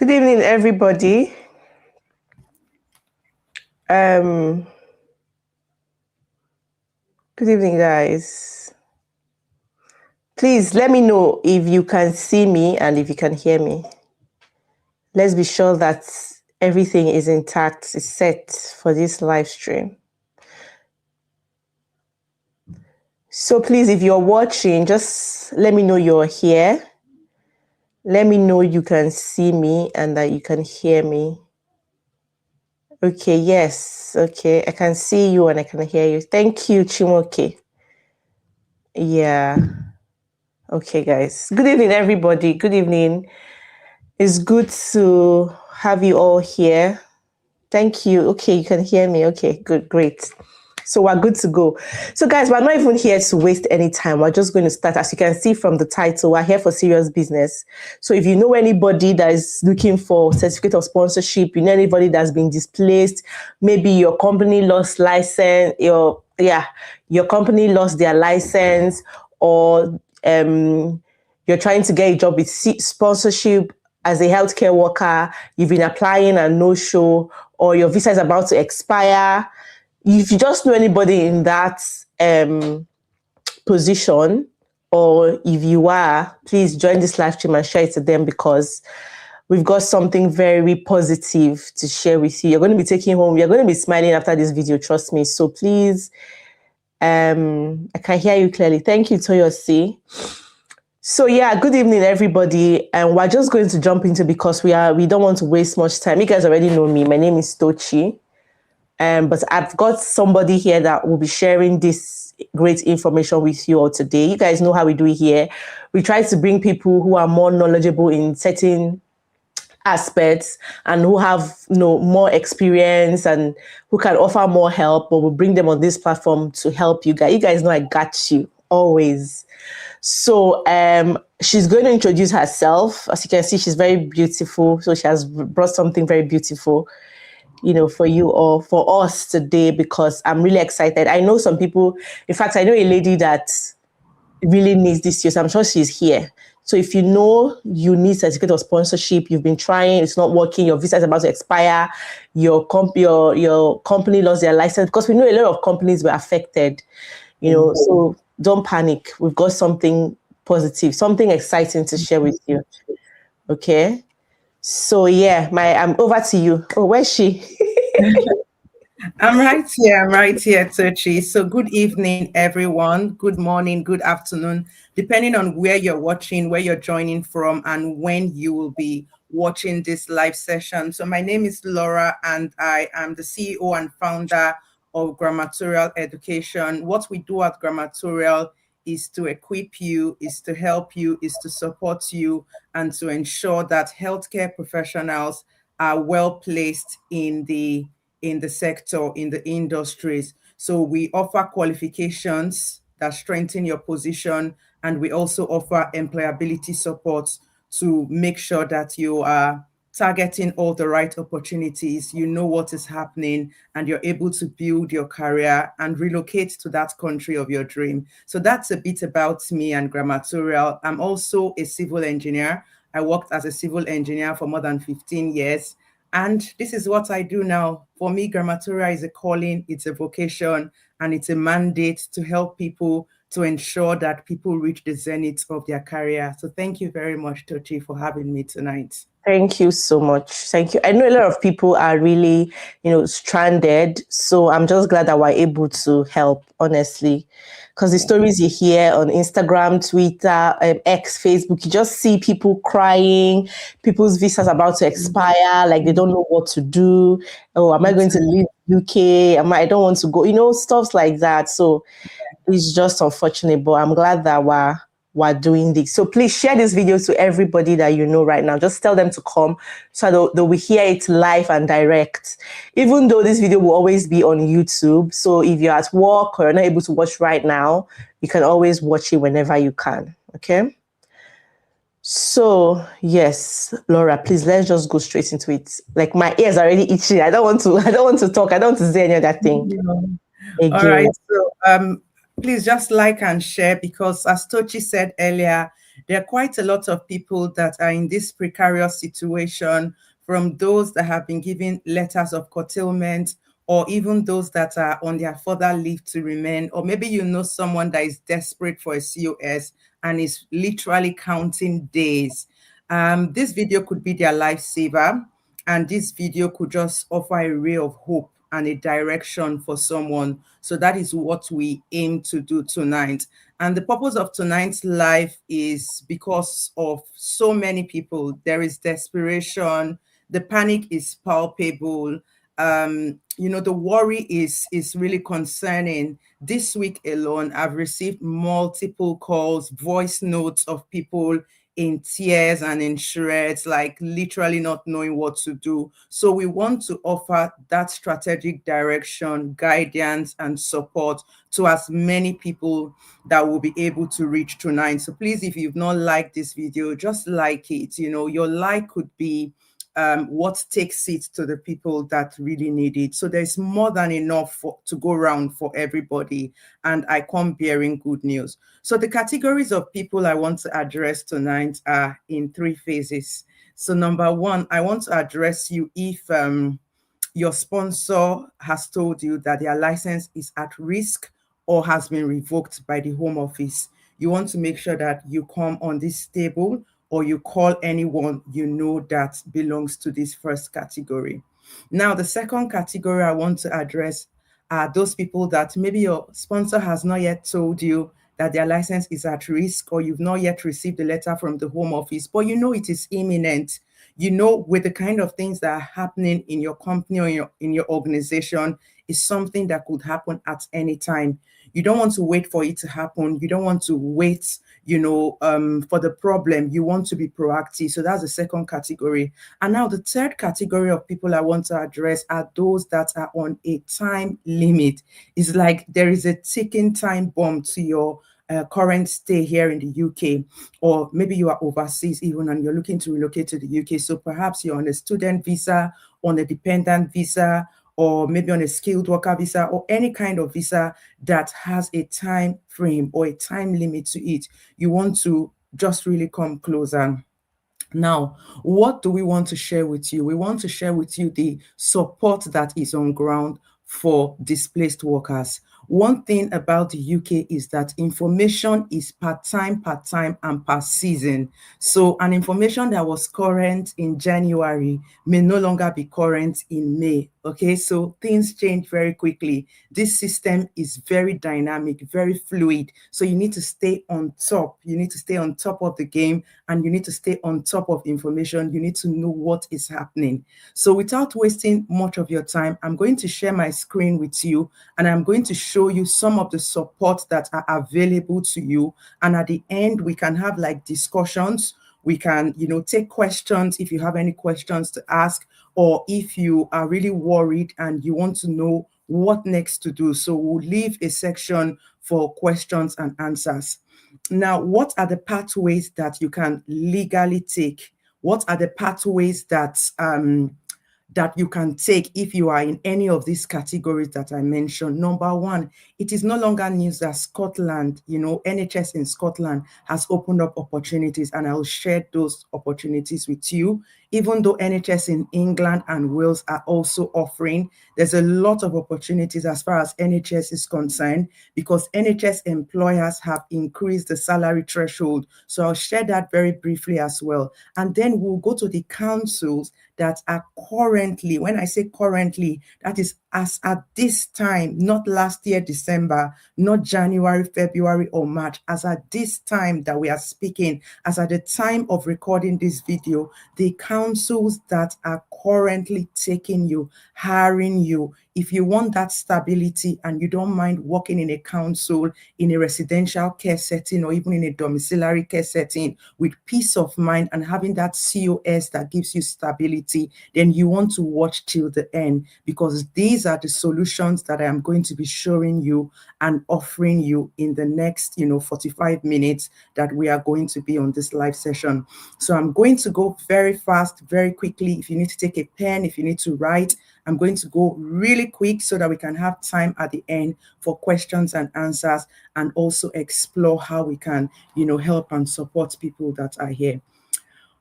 Good evening, everybody. Good evening, guys. Please let me know if you can see me and if you can hear me. Let's be sure that everything is intact, is set for this live stream. So please, if you're watching, just let me know you're here. Let me know you can see me and that you can hear me. Okay, yes. Okay, I can see you and I can hear you. Thank you, Chimoke. Yeah. Okay, guys. Good evening, everybody. Good evening. It's good to have you all here. Thank you. Okay, you can hear me. Okay, good, great. So we're good to go. So guys, we're not even here to waste any time. We're just going to start. As you can see from the title, we're here for serious business. So if you know anybody that is looking for certificate of sponsorship, you know anybody that's been displaced, maybe your company lost license, your company lost their license, or you're trying to get a job with sponsorship as a healthcare worker, you've been applying and no show, or your visa is about to expire. If you just know anybody in that position, or if you are, please join this live stream and share it to them, because we've got something very positive to share with you. You're going to be taking home, you're going to be smiling after this video, trust me. So please, I can hear you clearly. Thank you, Toyosi. So yeah, good evening, everybody. And we're just going to jump into, because we don't want to waste much time. You guys already know me. My name is Tochi. But I've got somebody here that will be sharing this great information with you all today. You guys know how we do it here. We try to bring people who are more knowledgeable in certain aspects and who have more experience and who can offer more help, but we'll bring them on this platform to help you guys. You guys know I got you always. So she's going to introduce herself. As you can see, she's very beautiful. So she has brought something very beautiful, for you or for us today, because I'm really excited. I know some people, in fact, I know a lady that really needs this year, so I'm sure she's here. So if you know you need certificate of sponsorship, you've been trying, it's not working, your visa is about to expire, your company lost their license, because we know a lot of companies were affected, so don't panic. We've got something positive, something exciting to share with you. Okay? So yeah, I'm over to you. Oh, where's she? I'm right here, Tochi. So good evening, everyone. Good morning, good afternoon, depending on where you're watching, where you're joining from, and when you will be watching this live session. So my name is Laura, and I am the CEO and founder of Grammatorial Education. What we do at Grammatorial is to equip you, is to help you, is to support you, and to ensure that healthcare professionals are well placed in the sector, in the industries. So we offer qualifications that strengthen your position, and we also offer employability support to make sure that you are targeting all the right opportunities, you know what is happening, and you're able to build your career and relocate to that country of your dream. So that's a bit about me and Grammatorial. I'm also a civil engineer. I worked as a civil engineer for more than 15 years. And this is what I do now. For me, Grammatorial is a calling, it's a vocation, and it's a mandate to help people, to ensure that people reach the zenith of their career. So thank you very much, Tochi, for having me tonight. Thank you so much. Thank you. I know a lot of people are really, stranded. So I'm just glad that we're able to help, honestly. Because the stories you hear on Instagram, Twitter, X, Facebook, you just see people crying, people's visas about to expire, like they don't know what to do. Oh, am I going to leave UK? I don't want to go, stuff like that. So it's just unfortunate, but I'm glad that we're doing this. So please share this video to everybody that you know right now. Just tell them to come so they will hear it live and direct. Even though this video will always be on YouTube. So if you're at work or you're not able to watch right now, you can always watch it whenever you can. Okay? So yes, Laura, please, let's just go straight into it. Like my ears are already itching. I don't want to talk. I don't want to say any other thing. Again. All right. So please just like and share, because as Tochi said earlier, There are quite a lot of people that are in this precarious situation, from those that have been given letters of curtailment, or even those that are on their further leave to remain, or maybe you know someone that is desperate for a COS and is literally counting days. This video could be their lifesaver, and this video could just offer a ray of hope and a direction for someone. So that is what we aim to do tonight. And the purpose of tonight's live is because of so many people. There is desperation, the panic is palpable. The worry is really concerning. This week alone, I've received multiple calls, voice notes of people in tears and in shreds, like literally not knowing what to do. So we want to offer that strategic direction, guidance, and support to as many people that will be able to reach tonight. So please, if you've not liked this video, just like it. Your like could be what takes it to the people that really need it. So there's more than enough to go around for everybody, and I come bearing good news. So the categories of people I want to address tonight are in three phases. So number one, I want to address you if your sponsor has told you that their license is at risk or has been revoked by the Home Office. You want to make sure that you come on this table, or you call anyone you know that belongs to this first category. Now, the second category I want to address are those people that maybe your sponsor has not yet told you that their license is at risk, or you've not yet received a letter from the Home Office, but you know it is imminent. With the kind of things that are happening in your company or in your organization, is something that could happen at any time. You don't want to wait for it to happen. You don't want to wait, for the problem. You want to be proactive. So that's the second category. And now the third category of people I want to address are those that are on a time limit. It's like there is a ticking time bomb to your current stay here in the UK, or maybe you are overseas even and you're looking to relocate to the UK. So perhaps you're on a student visa, on a dependent visa, or maybe on a skilled worker visa, or any kind of visa that has a time frame or a time limit to it. You want to just really come closer. Now, what do we want to share with you? We want to share with you the support that is on ground for displaced workers. One thing about the UK is that information is part-time, and per season. So an information that was current in January may no longer be current in May. Okay, so things change very quickly. This system is very dynamic, very fluid. So you need to stay on top. You need to stay on top of the game, and you need to stay on top of information. You need to know what is happening. So without wasting much of your time, I'm going to share my screen with you, and I'm going to show you some of the support that are available to you. And at the end, we can have like discussions. We can, take questions if you have any questions to ask, or if you are really worried and you want to know what next to do. So we'll leave a section for questions and answers. Now, what are the pathways that you can legally take? What are the pathways that you can take if you are in any of these categories that I mentioned? Number one, it is no longer news that Scotland, NHS in Scotland has opened up opportunities, and I'll share those opportunities with you. Even though NHS in England and Wales are also offering, there's a lot of opportunities as far as NHS is concerned, because NHS employers have increased the salary threshold. So I'll share that very briefly as well. And then we'll go to the councils that are currently, when I say currently, that is as at this time, not last year, December, not January, February, or March, as at this time that we are speaking, as at the time of recording this video, the councils that are currently taking you, hiring you. If you want that stability and you don't mind working in a council, in a residential care setting, or even in a domiciliary care setting with peace of mind and having that COS that gives you stability, then you want to watch till the end, because these these are the solutions that I am going to be showing you and offering you in the next 45 minutes that we are going to be on this live session. So I'm going to go very fast, very quickly. If you need to take a pen, if you need to write, I'm going to go really quick so that we can have time at the end for questions and answers, and also explore how we can help and support people that are here.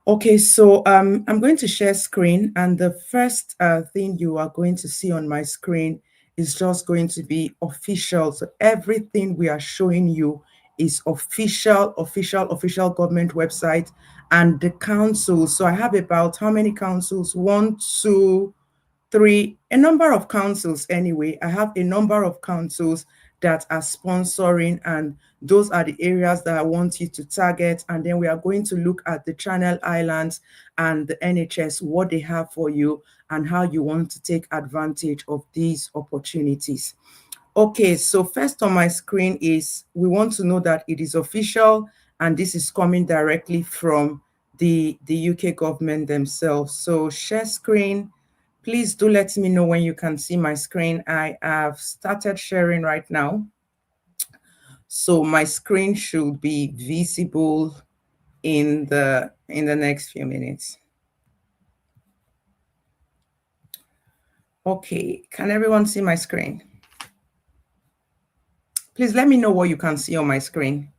Okay, so I'm going to share screen, and the first thing you are going to see on my screen is just going to be official. So everything we are showing you is official government website and the council. So I have about how many councils? 1, 2, 3, a number of councils anyway. I have a number of councils that are sponsoring, and those are the areas that I want you to target. And then we are going to look at the Channel Islands and the NHS, what they have for you and how you want to take advantage of these opportunities. Okay, so first on my screen is, we want to know that it is official, and this is coming directly from the UK government themselves. So share screen. Please do let me know when you can see my screen. I have started sharing right now. So my screen should be visible in the next few minutes. Okay, can everyone see my screen? Please let me know what you can see on my screen.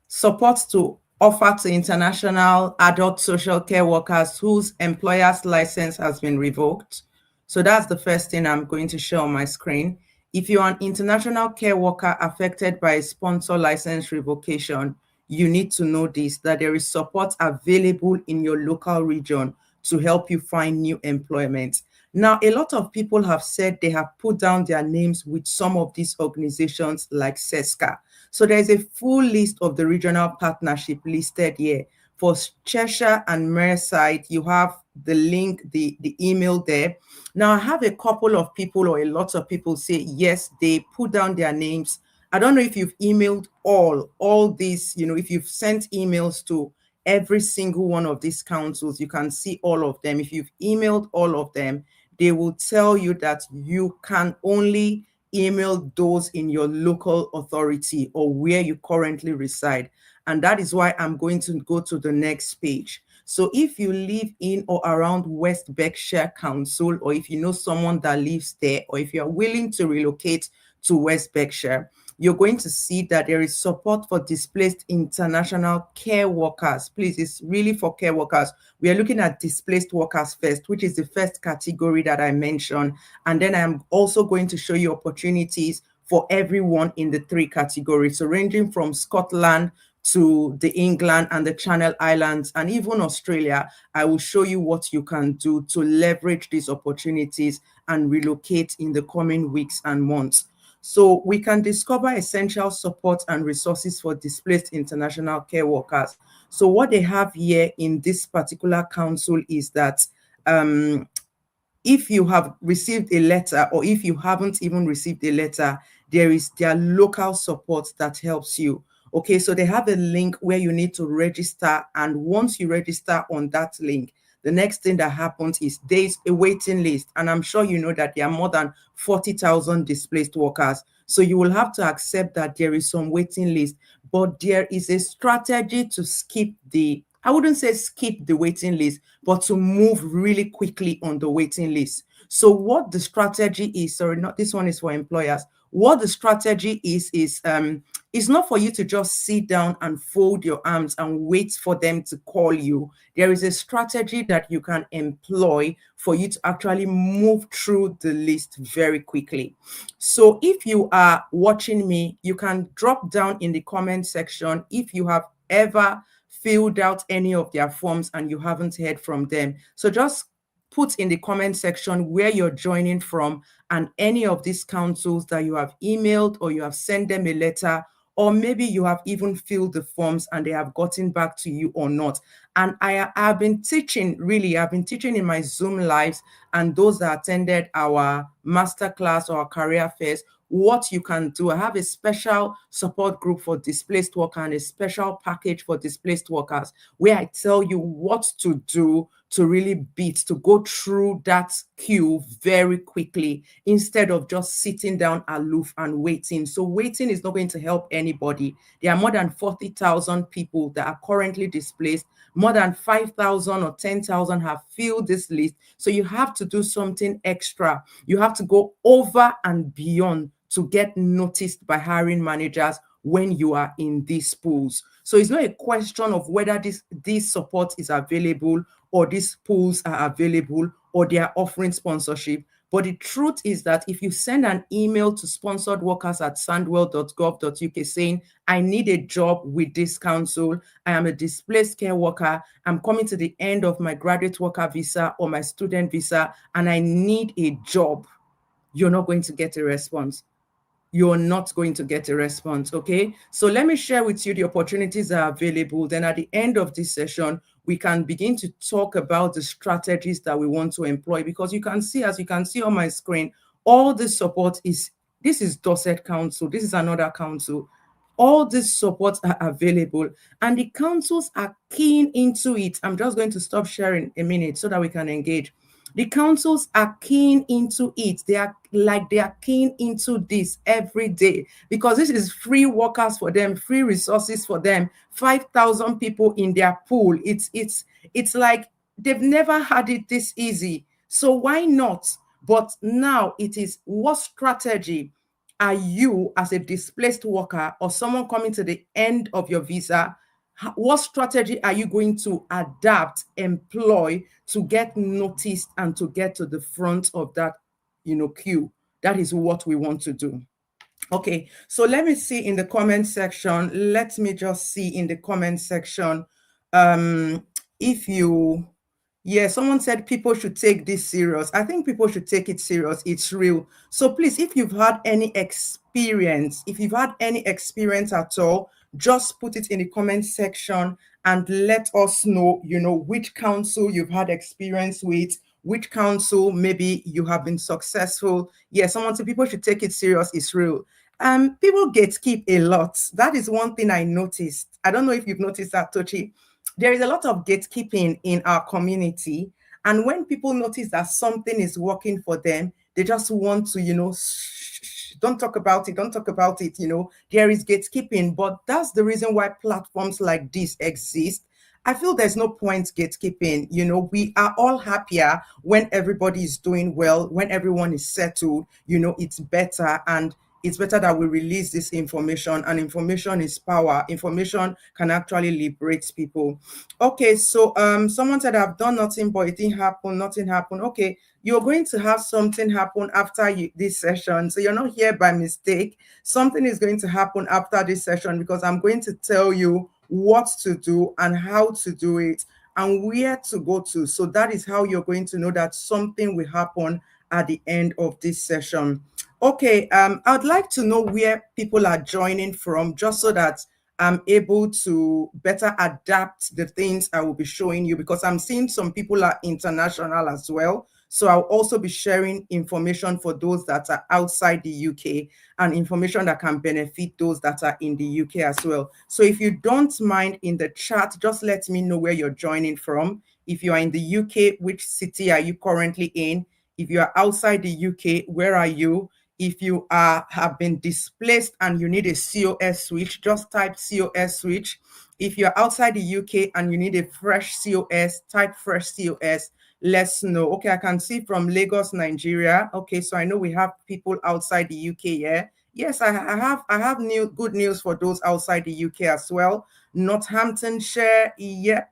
Support to offer to international adult social care workers whose employer's license has been revoked. So that's the first thing I'm going to show on my screen. If you're an international care worker affected by a sponsor license revocation, you need to know this, that there is support available in your local region to help you find new employment. Now, a lot of people have said they have put down their names with some of these organizations like SESCA. So there's a full list of the regional partnership listed here. For Cheshire and Merseyside, you have the link, the email there. Now, I have a couple of people, or a lot of people, say, yes, they put down their names. I don't know if you've emailed all these, if you've sent emails to every single one of these councils, you can see all of them. If you've emailed all of them, they will tell you that you can only email those in your local authority or where you currently reside. And that is why I'm going to go to the next page. So if you live in or around West Berkshire Council, or if you know someone that lives there, or if you're willing to relocate to West Berkshire, you're going to see that there is support for displaced international care workers. Please, it's really for care workers. We are looking at displaced workers first, which is the first category that I mentioned. And then I'm also going to show you opportunities for everyone in the 3 categories. So ranging from Scotland to the England and the Channel Islands and even Australia, I will show you what you can do to leverage these opportunities and relocate in the coming weeks and months. So we can discover essential support and resources for displaced international care workers. So what they have here in this particular council is that if you have received a letter, or if you haven't even received a letter, there is their local support that helps you. Okay, so they have a link where you need to register. And once you register on that link, the next thing that happens is there's a waiting list. And I'm sure you know that there are more than 40,000 displaced workers. So you will have to accept that there is some waiting list, but there is a strategy to skip I wouldn't say skip the waiting list, but to move really quickly on the waiting list. So what the strategy is, sorry, not this one is for employers. What the strategy is not for you to just sit down and fold your arms and wait for them to call you. There is a strategy that you can employ for you to actually move through the list very quickly. So if you are watching me, you can drop down in the comment section if you have ever filled out any of their forms and you haven't heard from them. So just put in the comment section where you're joining from and any of these councils that you have emailed or you have sent them a letter, or maybe you have even filled the forms and they have gotten back to you or not. And I've been teaching in my Zoom lives, and those that attended our masterclass or our career fairs what you can do. I have a special support group for displaced workers and a special package for displaced workers where I tell you what to do to really beat, to go through that queue very quickly instead of just sitting down aloof and waiting. So waiting is not going to help anybody. There are more than 40,000 people that are currently displaced. More than 5,000 or 10,000 have filled this list. So you have to do something extra. You have to go over and beyond to get noticed by hiring managers when you are in these pools. So it's not a question of whether this support is available or these pools are available or they are offering sponsorship. But the truth is that if you send an email to sponsoredworkers@sandwell.gov.uk saying, I need a job with this council, I am a displaced care worker, I'm coming to the end of my graduate worker visa or my student visa, and I need a job, you're not going to get a response. You're not going to get a response, okay? So let me share with you the opportunities that are available. Then at the end of this session, we can begin to talk about the strategies that we want to employ, because you can see, as you can see on my screen, all this support this is Dorset Council, this is another council. All these supports are available and the councils are keen into it. I'm just going to stop sharing a minute so that we can engage. The councils are keen into it. They are keen into this every day because this is free workers for them, free resources for them. 5,000 people in their pool. It's like they've never had it this easy. So why not? But now it is, what strategy are you as a displaced worker or someone coming to the end of your visa? What strategy are you going to adapt, employ to get noticed and to get to the front of that, queue? That is what we want to do. Okay, so let me see in the comment section. Let me just see in the comment section. If you, yeah, someone said people should take this serious. I think people should take it serious. It's real. So please, if you've had any experience, at all, just put it in the comment section and let us know, which council you've had experience with, which council maybe you have been successful. Yeah, someone said people should take it serious. It's real. People gatekeep a lot. That is one thing I noticed. I don't know if you've noticed that, Tochi. There is a lot of gatekeeping in our community. And when people notice that something is working for them, they just want to, don't talk about it, there is gatekeeping. But that's the reason why platforms like this exist. I feel there's no point gatekeeping. We are all happier when everybody is doing well, when everyone is settled, it's better. And it's better that we release this information, and information is power. Information can actually liberate people. Okay, so someone said I've done nothing, but it didn't happen, nothing happened. Okay, you're going to have something happen after this session. So you're not here by mistake. Something is going to happen after this session because I'm going to tell you what to do and how to do it and where to go to. So that is how you're going to know that something will happen at the end of this session. Okay, I'd like to know where people are joining from, just so that I'm able to better adapt the things I will be showing you, because I'm seeing some people are international as well. So I'll also be sharing information for those that are outside the UK and information that can benefit those that are in the UK as well. So if you don't mind, in the chat, just let me know where you're joining from. If you are in the UK, which city are you currently in? If you are outside the UK, where are you? If you have been displaced and you need a COS switch, just type COS switch. If you're outside the UK and you need a fresh COS, type fresh COS. Let's know. Okay, I can see from Lagos, Nigeria. Okay, so I know we have people outside the UK. Yeah. Yes, I have good news for those outside the UK as well. Northamptonshire, yep,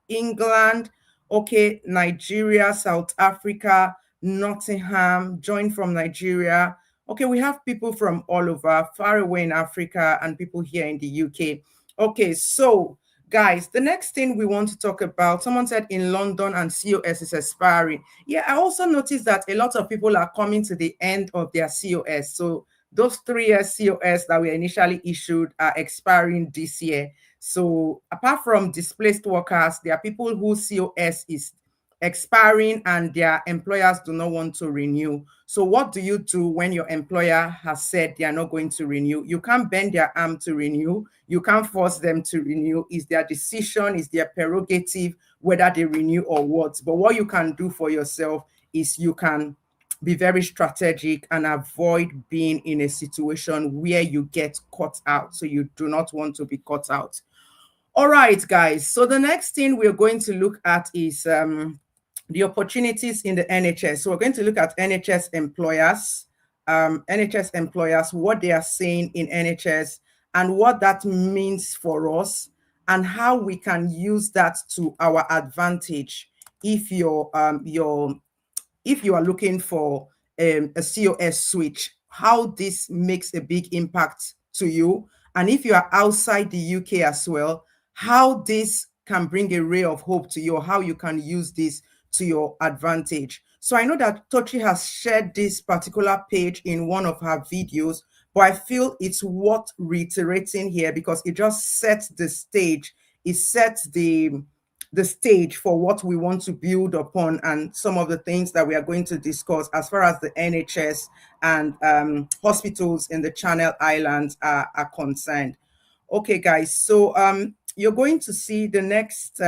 England. Okay, Nigeria, South Africa, Nottingham, joined from Nigeria. Okay, we have people from all over, far away in Africa, and people here in the UK. Okay, so guys, the next thing we want to talk about, someone said in London and COS is expiring. Yeah, I also noticed that a lot of people are coming to the end of their COS. So those 3 years COS that were initially issued are expiring this year. So apart from displaced workers, there are people whose COS is expiring and their employers do not want to renew. So what do you do when your employer has said they are not going to renew? You can't bend their arm to renew. You can't force them to renew. It's their decision, it's their prerogative whether they renew or what. But what you can do for yourself is you can be very strategic and avoid being in a situation where you get caught out. So you do not want to be caught out. All right, guys. So the next thing we're going to look at is the opportunities in the NHS. So we're going to look at NHS employers, what they are saying in NHS and what that means for us and how we can use that to our advantage if if you are looking for a COS switch, how this makes a big impact to you. And if you are outside the UK as well, how this can bring a ray of hope to you, or how you can use this to your advantage. So I know that Tochi has shared this particular page in one of her videos, but I feel it's worth reiterating here because it just sets the stage. It sets the stage for what we want to build upon and some of the things that we are going to discuss as far as the NHS and hospitals in the Channel Islands are concerned. Okay, guys, so you're going to see the next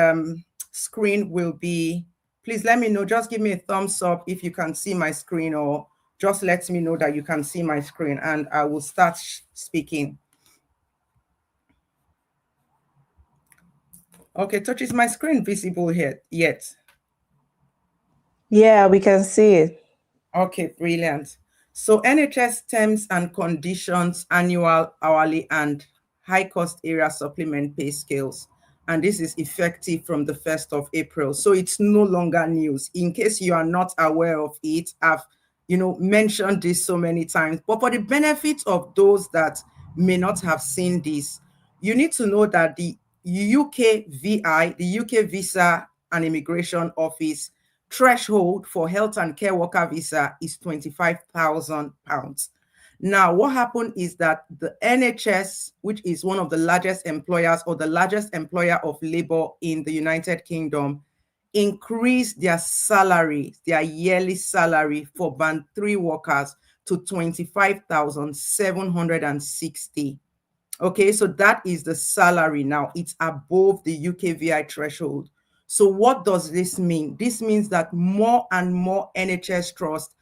screen will be, please let me know, just give me a thumbs up if you can see my screen, or just let me know that you can see my screen and I will start speaking. Okay, Touch, is my screen visible here yet? Yeah, we can see it. Okay, brilliant. So NHS terms and conditions, annual, hourly, and high cost area supplement pay scales. And this is effective from the 1st of April. So it's no longer news. In case you are not aware of it, I've mentioned this so many times. But for the benefit of those that may not have seen this, you need to know that the UKVI, the UK Visa and Immigration Office, threshold for health and care worker visa is £25,000. Now, what happened is that the NHS, which is one of the largest employers or the largest employer of labor in the United Kingdom, increased their salary, their yearly salary for band 3 workers to 25,760. Okay, so that is the salary now. It's above the UKVI threshold. So what does this mean? This means that more and more NHS trusts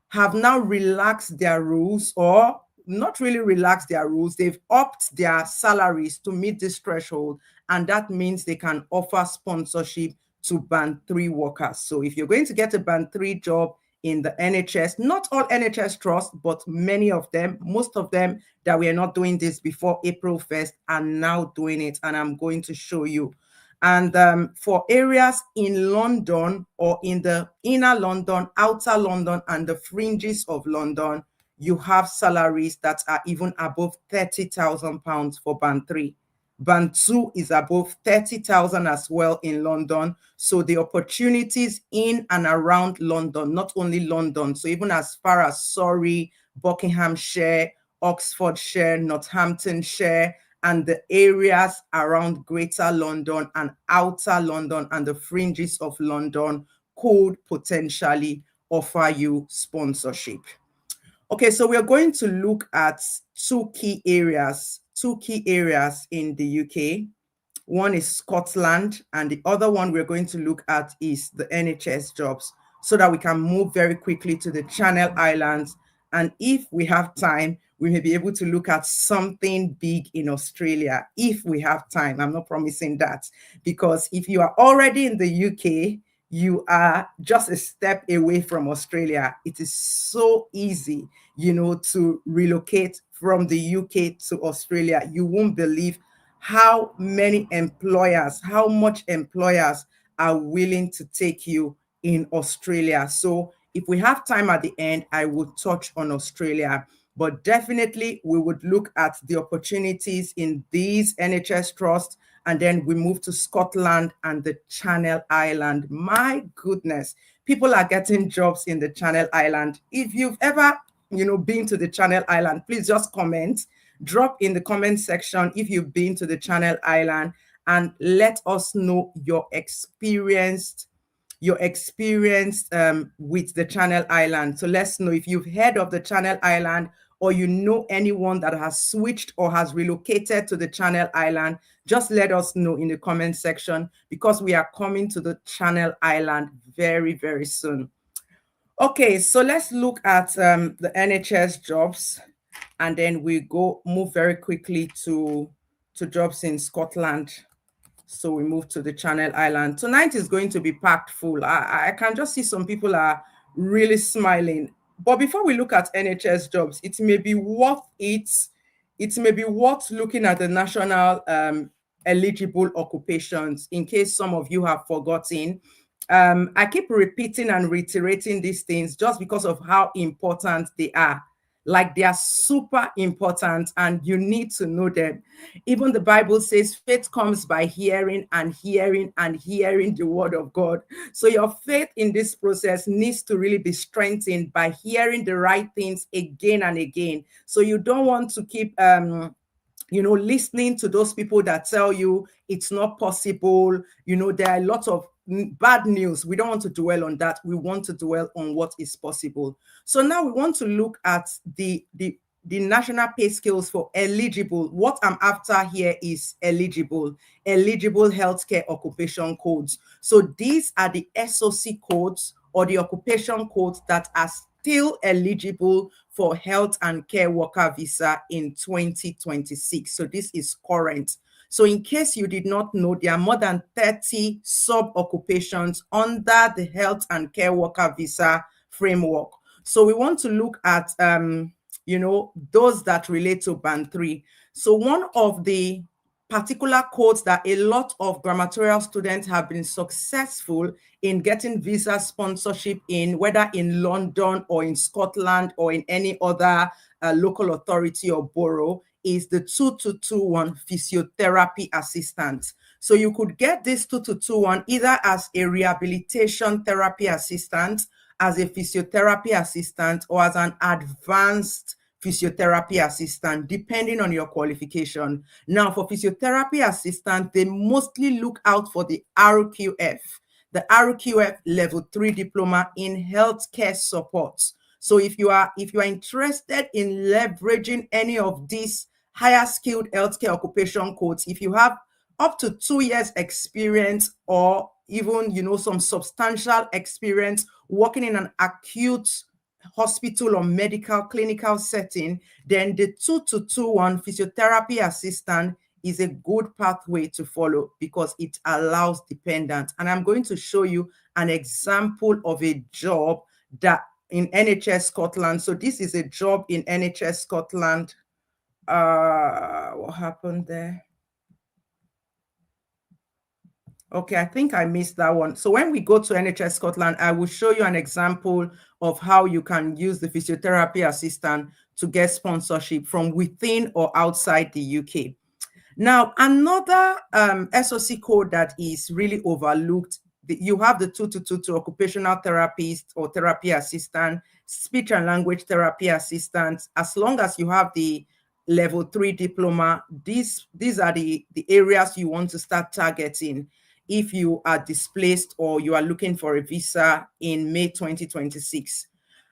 have now relaxed their rules, or not really relaxed their rules. They've upped their salaries to meet this threshold. And that means they can offer sponsorship to band 3 workers. So if you're going to get a band 3 job in the NHS, not all NHS trusts, but many of them, most of them that were not doing this before April 1st are now doing it. And I'm going to show you. And for areas in London or in the inner London, outer London, and the fringes of London, you have salaries that are even above £30,000 for band 3. Band 2 is above 30,000 as well in London. So the opportunities in and around London, not only London, so even as far as Surrey, Buckinghamshire, Oxfordshire, Northamptonshire, and the areas around Greater London and Outer London and the fringes of London could potentially offer you sponsorship. Okay, so we're going to look at two key areas in the UK. One is Scotland, and the other one we're going to look at is the NHS jobs, so that we can move very quickly to the Channel Islands. And if we have time, we may be able to look at something big in Australia, if we have time. I'm not promising that, because if you are already in the UK, you are just a step away from Australia. It is so easy, to relocate from the UK to Australia. You won't believe how much employers are willing to take you in Australia. So if we have time at the end, I will touch on Australia. But definitely we would look at the opportunities in these NHS trusts, and then we move to Scotland and the Channel Island. My goodness, people are getting jobs in the Channel Island. If you've ever, been to the Channel Island, please just comment. Drop in the comment section if you've been to the Channel Island and let us know your experience your experience with the Channel Island. So let's know if you've heard of the Channel Island, or you know anyone that has switched or has relocated to the Channel Island. Just let us know in the comment section, because we are coming to the Channel Island very, very soon. Okay, so let's look at the NHS jobs, and then we move very quickly to jobs in Scotland. So we move to the Channel Island. Tonight is going to be packed full. I can just see some people are really smiling. But before we look at NHS jobs, it may be worth looking at the national eligible occupations, in case some of you have forgotten. I keep repeating and reiterating these things just because of how important they are. Like, they are super important and you need to know them. Even the Bible says faith comes by hearing, and hearing and hearing the word of God. So your faith in this process needs to really be strengthened by hearing the right things again and again. So you don't want to keep listening to those people that tell you it's not possible. There are a lot of bad news. We don't want to dwell on that. We want to dwell on what is possible. So now we want to look at the national pay scales for eligible. What I'm after here is eligible healthcare occupation codes. So these are the SOC codes, or the occupation codes, that are still eligible for health and care worker visa in 2026. So this is current. So in case you did not know, there are more than 30 sub-occupations under the health and care worker visa framework. So we want to look at, those that relate to Band 3. So one of the particular codes that a lot of grammatorial students have been successful in getting visa sponsorship in, whether in London or in Scotland or in any other local authority or borough, is the 2221 physiotherapy assistant. So you could get this 2221 either as a rehabilitation therapy assistant, as a physiotherapy assistant, or as an advanced physiotherapy assistant, depending on your qualification. Now, for physiotherapy assistant, they mostly look out for the RQF level 3 diploma in healthcare support. So if you are interested in leveraging any of these higher skilled healthcare occupation codes, if you have up to 2 years experience, or even some substantial experience working in an acute hospital or medical clinical setting, then the 2221 physiotherapy assistant is a good pathway to follow, because it allows dependent. And I'm going to show you an example of a job that in NHS Scotland. So this is a job in NHS Scotland. What happened there? Okay, I think I missed that one. So when we go to NHS Scotland, I will show you an example of how you can use the physiotherapy assistant to get sponsorship from within or outside the UK. Now, another SOC code that is really overlooked, you have the 2222 occupational therapist or therapy assistant, speech and language therapy assistant. As long as you have the level 3 diploma, these are the areas you want to start targeting if you are displaced or you are looking for a visa in May 2026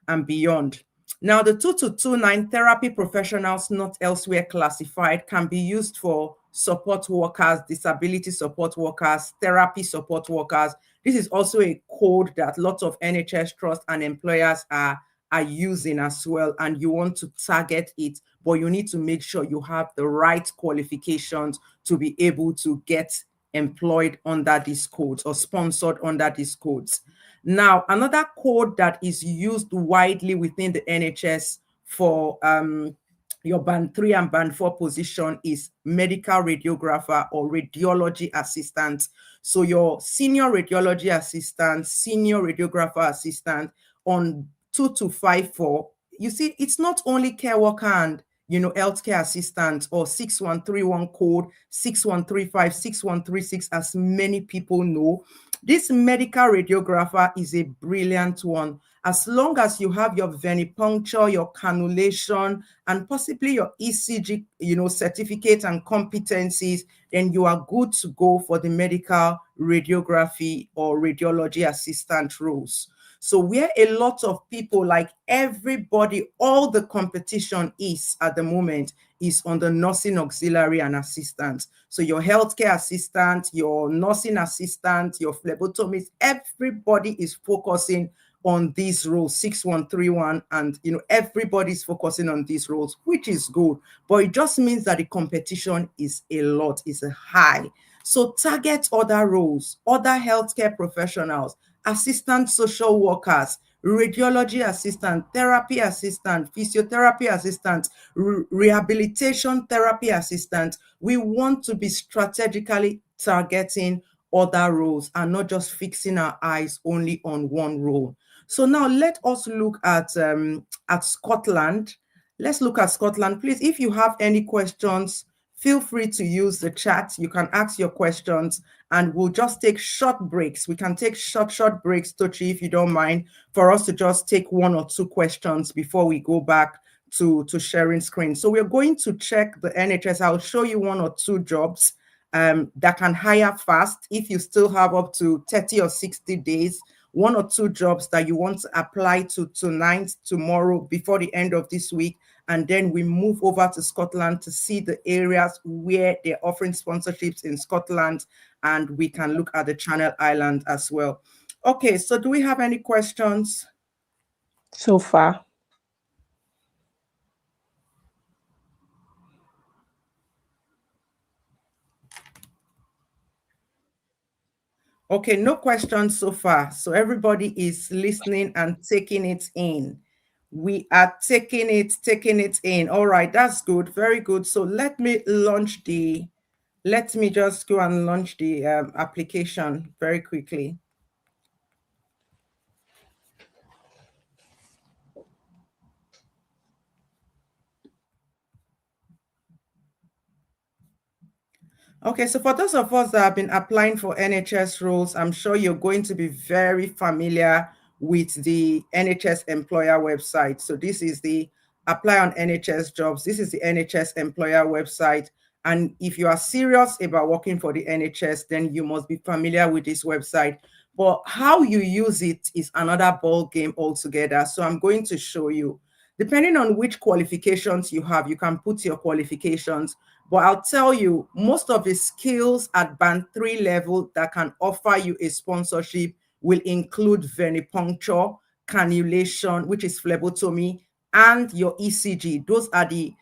and beyond. Now, the 2229 therapy professionals not elsewhere classified can be used for support workers, disability support workers, therapy support workers. This is also a code that lots of NHS trusts and employers are using as well, and you want to target it, but you need to make sure you have the right qualifications to be able to get employed under these codes or sponsored under these codes. Now, another code that is used widely within the NHS for your Band 3 and Band 4 position is medical radiographer or radiology assistant. So your senior radiology assistant, senior radiographer assistant on 2254, you see, it's not only care worker and healthcare assistant or 6131 code, 6135, 6136, as many people know. This medical radiographer is a brilliant one. As long as you have your venipuncture, your cannulation, and possibly your ECG, certificate and competencies, then you are good to go for the medical radiography or radiology assistant roles. So where a lot of people, like everybody, all the competition is at the moment is on the nursing auxiliary and assistant. So your healthcare assistant, your nursing assistant, your phlebotomist, everybody is focusing on these roles, 6131, and everybody's focusing on these roles, which is good, but it just means that the competition is a lot, is a high. So target other roles, other healthcare professionals, assistant social workers, radiology assistant, therapy assistant, physiotherapy assistant, rehabilitation therapy assistant. We want to be strategically targeting other roles and not just fixing our eyes only on one role. So now let us look at Scotland. Let's look at Scotland. Please, if you have any questions, feel free to use the chat. You can ask your questions and we'll just take short breaks. We can take short breaks, Tochi, if you don't mind, for us to just take 1 or 2 questions before we go back to sharing screen. So we're going to check the NHS. I'll show you 1 or 2 jobs that can hire fast if you still have up to 30 or 60 days. 1 or 2 jobs that you want to apply to tonight, tomorrow, before the end of this week. And then we move over to Scotland to see the areas where they're offering sponsorships in Scotland. And we can look at the Channel Island as well. Okay, so do we have any questions? So far. Okay, no questions so far. So everybody is listening and taking it in. We are taking it in. All right, that's good. Very good. So let me just go and launch the application very quickly. Okay, so for those of us that have been applying for NHS roles, I'm sure you're going to be very familiar with the NHS employer website. So this is the apply on NHS jobs. This is the NHS employer website. And if you are serious about working for the NHS, then you must be familiar with this website. But how you use it is another ball game altogether. So I'm going to show you. Depending on which qualifications you have, you can put your qualifications. But I'll tell you, most of the skills at band 3 level that can offer you a sponsorship will include venipuncture, cannulation, which is phlebotomy, and your ECG. Those are the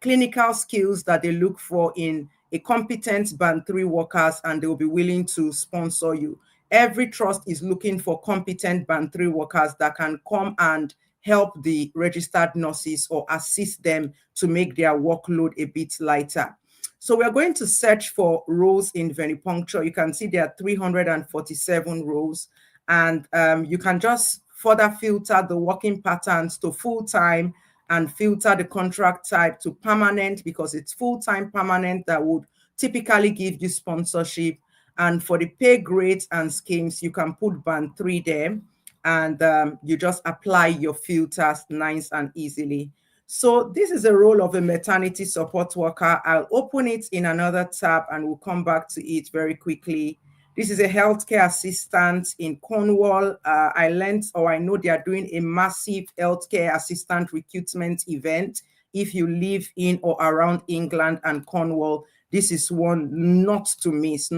clinical skills that they look for in a competent band 3 workers, and they'll be willing to sponsor you. Every trust is looking for competent band 3 workers that can come and help the registered nurses or assist them to make their workload a bit lighter. So we're going to search for roles in venipuncture. You can see there are 347 roles, and you can just further filter the working patterns to full-time and filter the contract type to permanent, because it's full-time permanent that would typically give you sponsorship. And for the pay grades and schemes, you can put band 3 there. And you just apply your filters nice and easily. So this is a role of a maternity support worker. I'll open it in another tab and we'll come back to it very quickly. This is a healthcare assistant in Cornwall. I know they are doing a massive healthcare assistant recruitment event. If you live in or around England and Cornwall, this is one not to miss,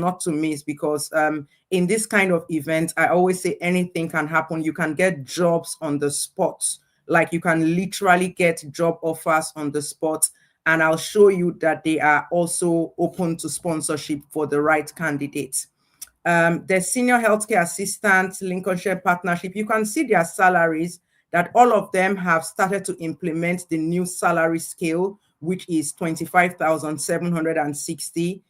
because in this kind of event, I always say anything can happen. You can get jobs on the spot. Like you can literally get job offers on the spot. And I'll show you that they are also open to sponsorship for the right candidates. The senior healthcare assistant, Lincolnshire Partnership, you can see their salaries, that all of them have started to implement the new salary scale, which is 25,760.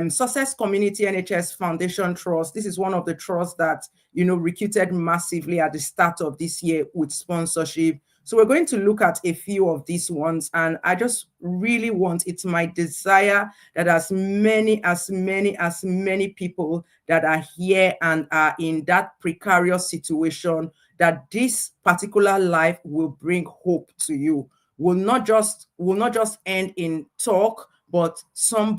Success Community NHS Foundation Trust. This is one of the trusts that, recruited massively at the start of this year with sponsorship. So we're going to look at a few of these ones, and I just really want, it's my desire that as many people that are here and are in that precarious situation, that this particular life will bring hope to you. Will not just end in talk, but some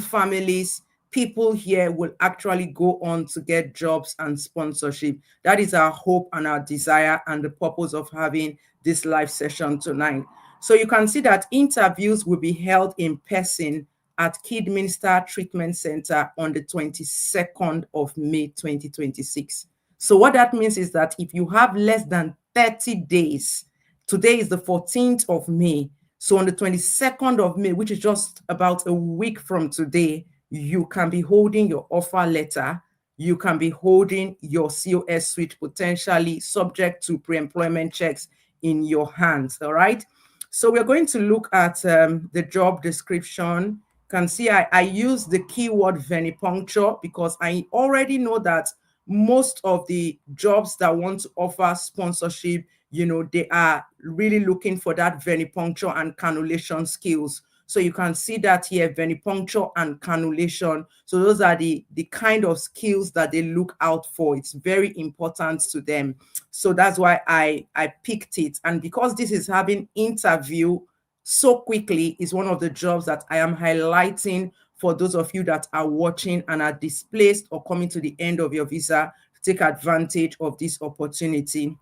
families, people here will actually go on to get jobs and sponsorship. That is our hope and our desire and the purpose of having this live session tonight. So you can see that interviews will be held in person at Kidminster Treatment Center on the 22nd of May 2026. So what that means is that if you have less than 30 days, today is the 14th of May, so on the 22nd of May, which is just about a week from today, you can be holding your offer letter. You can be holding your COS switch, potentially subject to pre-employment checks, in your hands. All right. So we're going to look at the job description. You can see I use the keyword venipuncture because I already know that most of the jobs that want to offer sponsorship, they are really looking for that venipuncture and cannulation skills. So you can see that here, venipuncture and cannulation. So those are the kind of skills that they look out for. It's very important to them. So that's why I picked it. And because this is having interview so quickly, is one of the jobs that I am highlighting for those of you that are watching and are displaced or coming to the end of your visa to take advantage of this opportunity.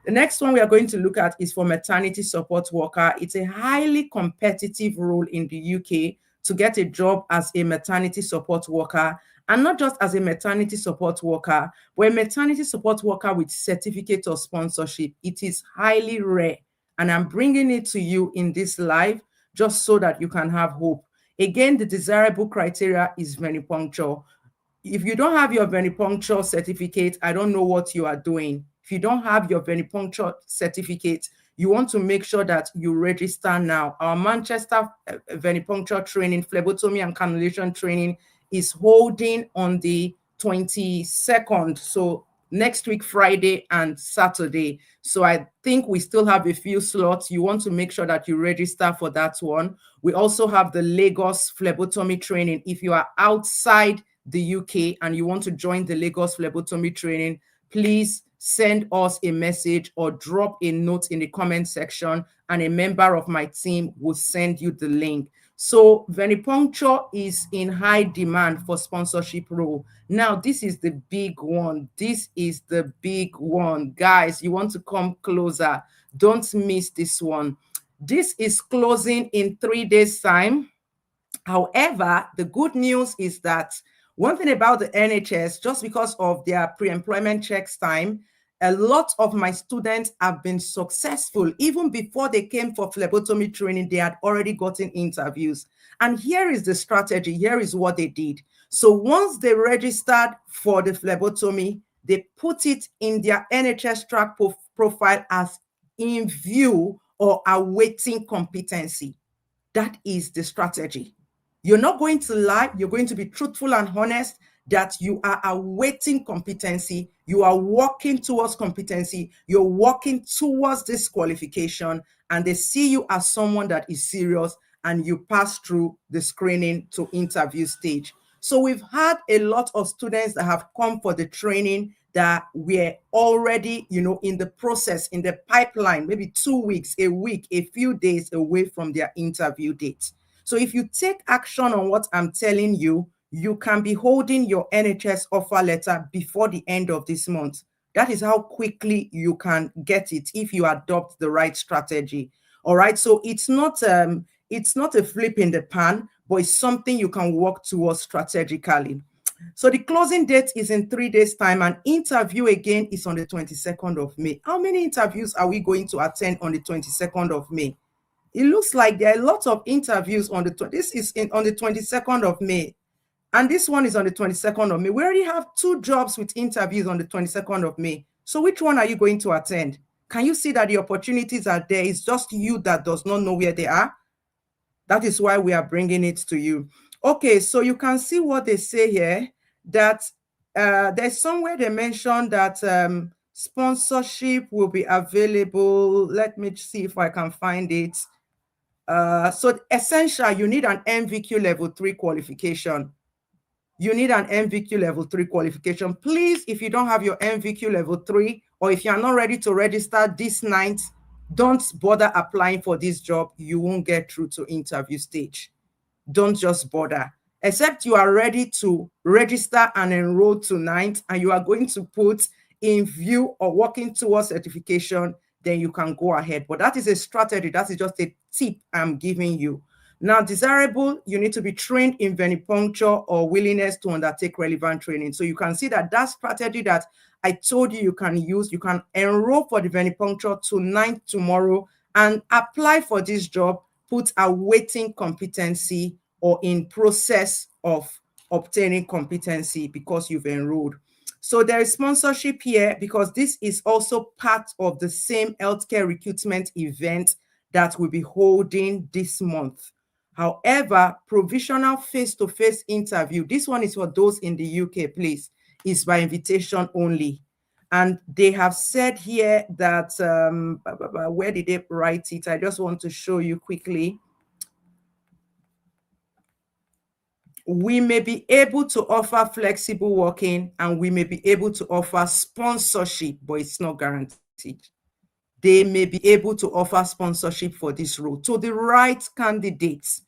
The next one we are going to look at is for maternity support worker. It's a highly competitive role in the UK to get a job as a maternity support worker, and not just as a maternity support worker, but a maternity support worker with certificate of sponsorship. It is highly rare, and I'm bringing it to you in this live just so that you can have hope. Again, the desirable criteria is venipuncture. If you don't have your venipuncture certificate, I don't know what you are doing. If you don't have your venipuncture certificate, you want to make sure that you register now. Our Manchester venipuncture training, phlebotomy and cannulation training is holding on the 22nd. So next week, Friday and Saturday. So I think we still have a few slots. You want to make sure that you register for that one. We also have the Lagos phlebotomy training. If you are outside the UK and you want to join the Lagos phlebotomy training, please send us a message or drop a note in the comment section, and a member of my team will send you the link. So venipuncture is in high demand for sponsorship role. Now, this is the big one. This is the big one. Guys, you want to come closer. Don't miss this one. This is closing in 3 days' time. However, the good news is that one thing about the NHS, just because of their pre-employment checks time, a lot of my students have been successful. Even before they came for phlebotomy training, they had already gotten interviews. And here is the strategy. Here is what they did. So once they registered for the phlebotomy, they put it in their NHS track profile as in view or awaiting competency. That is the strategy. You're not going to lie. You're going to be truthful and honest that you are awaiting competency. You are working towards competency. You're working towards this qualification, and they see you as someone that is serious, and you pass through the screening to interview stage. So we've had a lot of students that have come for the training that we're already, in the process, in the pipeline, maybe 2 weeks, a week, a few days away from their interview date. So if you take action on what I'm telling you, you can be holding your NHS offer letter before the end of this month. That is how quickly you can get it if you adopt the right strategy. All right. So it's not a flip in the pan, but it's something you can work towards strategically. So the closing date is in 3 days' time, and interview again is on the 22nd of May. How many interviews are we going to attend on the 22nd of May? It looks like there are a lot of interviews on the on the 22nd of May. And this one is on the 22nd of May. We already have 2 jobs with interviews on the 22nd of May. So which one are you going to attend? Can you see that the opportunities are there? It's just you that does not know where they are. That is why we are bringing it to you. Okay, so you can see what they say here, that there's somewhere they mentioned that Sponsorship will be available. Let me see if I can find it. So essential, you need an NVQ level 3 qualification. You need an NVQ level 3 qualification. Please, if you don't have your NVQ level 3, or if you're not ready to register this night, don't bother applying for this job. You won't get through to interview stage. Don't just bother. Except you are ready to register and enroll tonight, and you are going to put in view or working towards certification, then you can go ahead. But that is a strategy. That is just a tip I'm giving you. Now, desirable, you need to be trained in venipuncture or willingness to undertake relevant training. So you can see that strategy that I told you can use. You can enroll for the venipuncture tonight, tomorrow, and apply for this job, put awaiting competency or in process of obtaining competency because you've enrolled. So there is sponsorship here because this is also part of the same healthcare recruitment event that we'll be holding this month. However, provisional face-to-face interview, this one is for those in the UK, please, is by invitation only. And they have said here that, where did they write it? I just want to show you quickly. We may be able to offer flexible working and we may be able to offer sponsorship, but it's not guaranteed. They may be able to offer sponsorship for this role to the right candidates.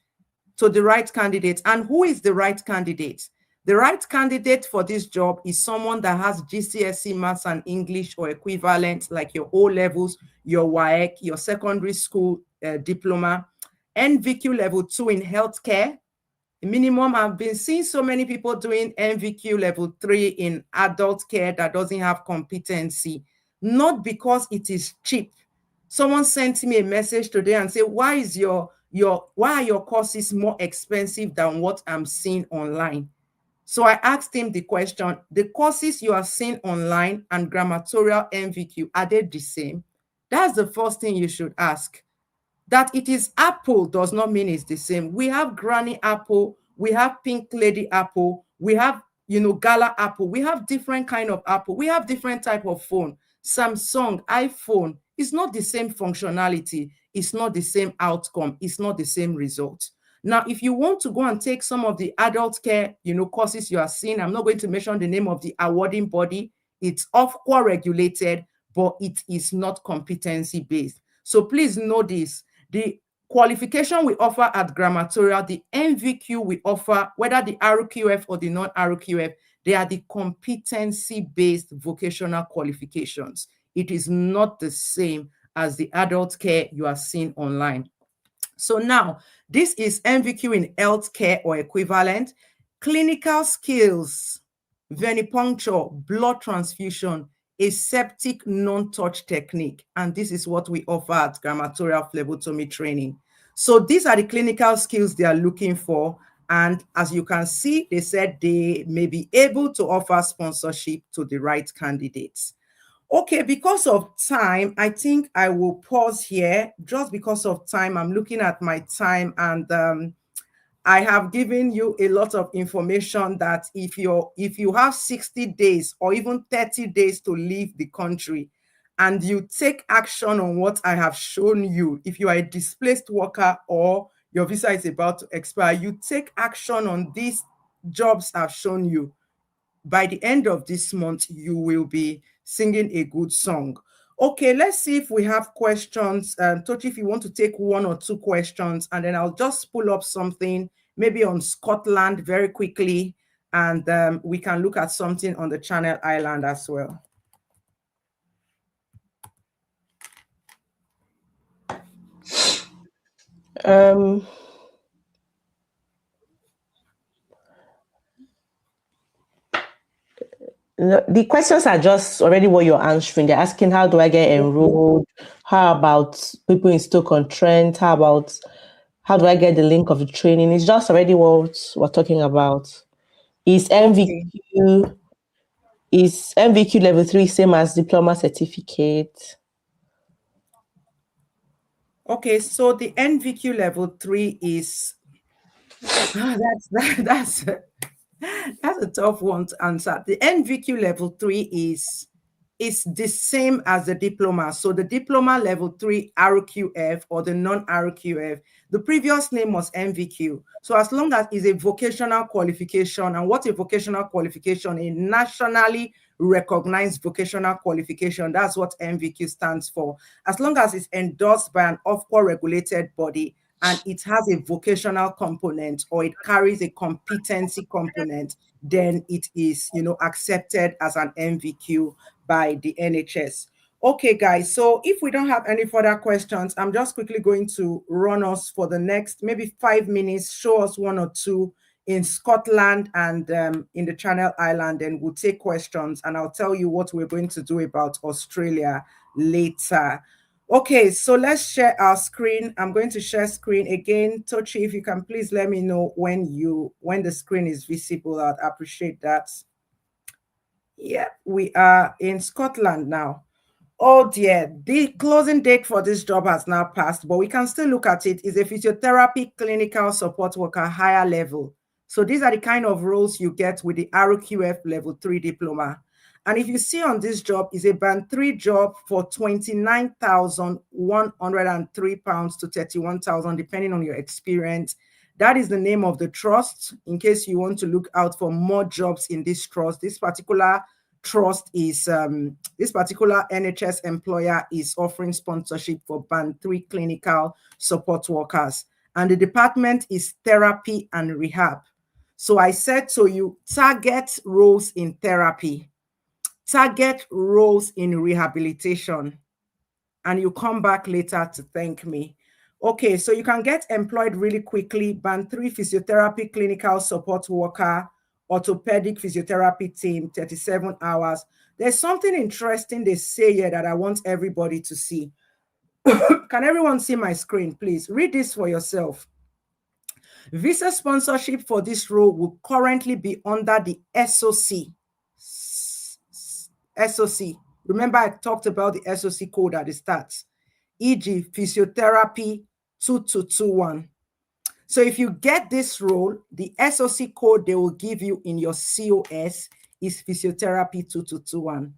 To the right candidate. And who is the right candidate? The right candidate for this job is someone that has GCSE Maths and English or equivalent, like your O levels, your WAEC, your secondary school diploma, NVQ level 2 in healthcare. Minimum, I've been seeing so many people doing NVQ level 3 in adult care that doesn't have competency, not because it is cheap. Someone sent me a message today and said, why are your courses more expensive than what I'm seeing online? So I asked him the question, the courses you are seeing online and grammatorial NVQ, are they the same? That's the first thing you should ask. That it is apple does not mean it's the same. We have granny apple, we have pink lady apple, we have, gala apple, we have different kind of apple, we have different type of phone. Samsung, iPhone, it's not the same functionality, it's not the same outcome, it's not the same result. Now, if you want to go and take some of the adult care, courses you are seeing, I'm not going to mention the name of the awarding body, it's OFQA regulated, but it is not competency based. So please know this. The qualification we offer at grammatorial, the NVQ we offer, whether the RQF or the non-RQF, they are the competency-based vocational qualifications. It is not the same as the adult care you are seeing online. So now, this is NVQ in healthcare or equivalent, clinical skills, venipuncture, blood transfusion, aseptic non-touch technique. And this is what we offer at grammatorial phlebotomy training. So these are the clinical skills they are looking for. And as you can see, they said they may be able to offer sponsorship to the right candidates. Okay, because of time, I think I will pause here. Just because of time, I'm looking at my time and I have given you a lot of information that if you have 60 days or even 30 days to leave the country and you take action on what I have shown you, if you are a displaced worker or your visa is about to expire, you take action on these jobs I've shown you, by the end of this month, you will be singing a good song. Okay, let's see if we have questions. Tochi, if you want to take one or two questions, and then I'll just pull up something, maybe on Scotland very quickly, and we can look at something on the Channel Island as well. The questions are just already what you're answering. They're asking, how do I get enrolled? How about people in Stoke-on-Trent? How do I get the link of the training? It's just already what we're talking about. Is NVQ level 3 same as diploma certificate? Okay, so the NVQ level 3 is that's a tough one to answer. The NVQ level 3 is is the same as the diploma. So the diploma level 3 RQF or the non-RQF, the previous name was NVQ. So as long as it's a vocational qualification, and what a vocational qualification, a nationally recognized vocational qualification, that's what NVQ stands for. As long as it's endorsed by an OFQA regulated body and it has a vocational component or it carries a competency component, then it is, accepted as an NVQ by the NHS. Okay, guys, so if we don't have any further questions, I'm just quickly going to run us for the next maybe 5 minutes, show us one or two in Scotland and in the Channel Island, and we'll take questions, and I'll tell you what we're going to do about Australia later. Okay, so let's share our screen. I'm going to share screen again. Tochi, if you can please let me know when the screen is visible. I'd appreciate that. Yeah, we are in Scotland now. Oh dear, the closing date for this job has now passed, but we can still look at it. It's a physiotherapy clinical support worker higher level. So these are the kind of roles you get with the RQF level 3 diploma. And if you see on this job, is a band 3 job for £29,103 to £31,000, depending on your experience. That is the name of the trust, in case you want to look out for more jobs in this trust. This particular trust is, this particular NHS employer is offering sponsorship for band 3 clinical support workers. And the department is therapy and rehab. So I said to you, target roles in therapy, target roles in rehabilitation, and you come back later to thank me. Okay, so you can get employed really quickly. Band 3 physiotherapy clinical support worker, orthopedic physiotherapy team, 37 hours. There's something interesting they say here that I want everybody to see. Can everyone see my screen, please? Read this for yourself. Visa sponsorship for this role will currently be under the SOC. SOC. Remember, I talked about the SOC code at the start, e.g. physiotherapy 2221. So if you get this role, the SOC code they will give you in your COS is physiotherapy 2221.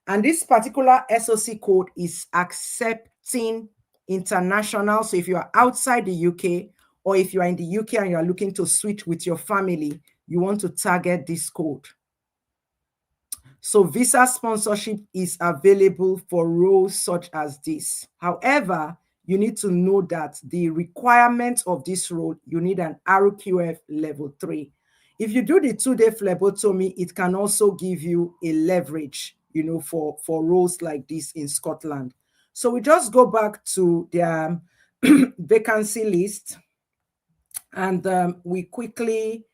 And this particular SOC code is accepting international. So if you are outside the UK, or if you are in the UK and you are looking to switch with your family, you want to target this code. So visa sponsorship is available for roles such as this. However, you need to know that the requirement of this role, you need an RQF level 3. If you do the 2-day phlebotomy, it can also give you a leverage, for roles like this in Scotland. So we just go back to their vacancy list, and we quickly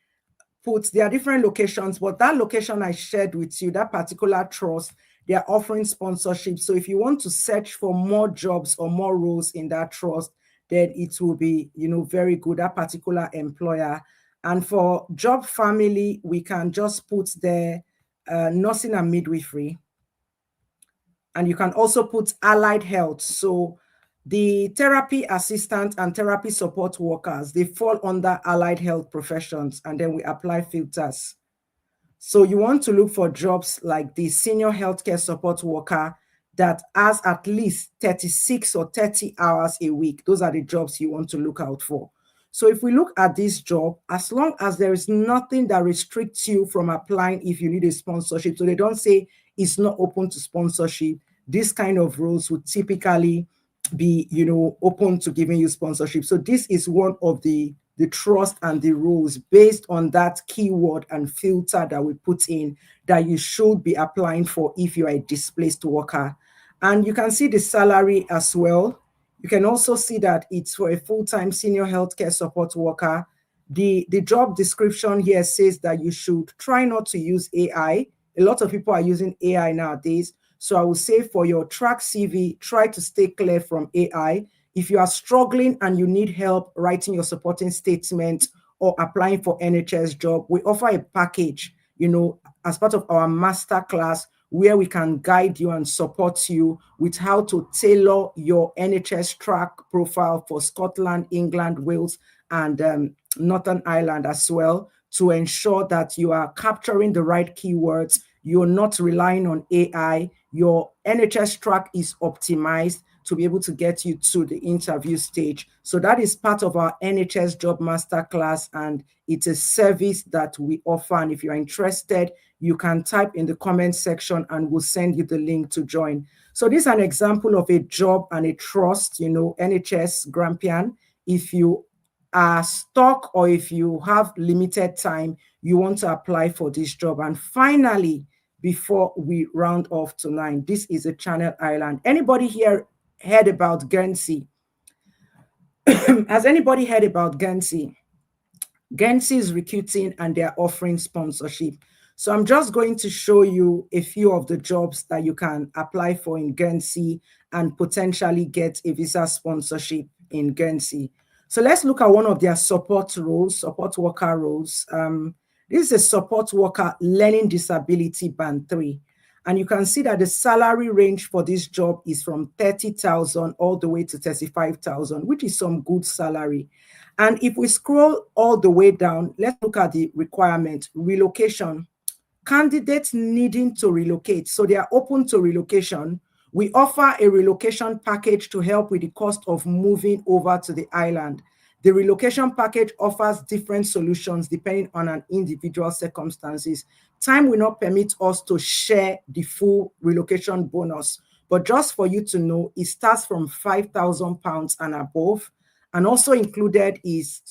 put, there are different locations, but that location I shared with you, that particular trust, they are offering sponsorship. So if you want to search for more jobs or more roles in that trust, then it will be, very good, that particular employer. And for job family, we can just put there nursing and midwifery. And you can also put allied health. So the therapy assistant and therapy support workers, they fall under allied health professions, and then we apply filters. So you want to look for jobs like the senior healthcare support worker that has at least 36 or 30 hours a week. Those are the jobs you want to look out for. So if we look at this job, as long as there is nothing that restricts you from applying if you need a sponsorship, so they don't say it's not open to sponsorship, this kind of roles would typically be, open to giving you sponsorship. So this is one of the trust and the rules based on that keyword and filter that we put in that you should be applying for if you are a displaced worker. And you can see the salary as well. You can also see that it's for a full-time senior healthcare support worker. The job description here says that you should try not to use AI. A lot of people are using AI nowadays. So I would say for your track CV, try to stay clear from AI. If you are struggling and you need help writing your supporting statement or applying for NHS job, we offer a package, as part of our master class where we can guide you and support you with how to tailor your NHS track profile for Scotland, England, Wales, and Northern Ireland as well, to ensure that you are capturing the right keywords. You're not relying on AI. your NHS track is optimized to be able to get you to the interview stage. So that is part of our NHS Job Masterclass, and it's a service that we offer. And if you're interested, you can type in the comment section and we'll send you the link to join. So this is an example of a job and a trust, NHS Grampian. If you are stuck or if you have limited time, you want to apply for this job. And finally, before we round off tonight, this is a Channel Island. Anybody here heard about Guernsey? Has anybody heard about Guernsey? Guernsey is recruiting and they're offering sponsorship. So I'm just going to show you a few of the jobs that you can apply for in Guernsey and potentially get a visa sponsorship in Guernsey. So let's look at one of their support roles, support worker roles. This is a support worker learning disability band 3. And you can see that the salary range for this job is from 30,000 all the way to 35,000, which is some good salary. And if we scroll all the way down, let's look at the requirement, relocation. Candidates needing to relocate, so they are open to relocation. We offer a relocation package to help with the cost of moving over to the island. The relocation package offers different solutions depending on an individual circumstances. Time will not permit us to share the full relocation bonus, but just for you to know, it starts from £5,000 and above. And also included is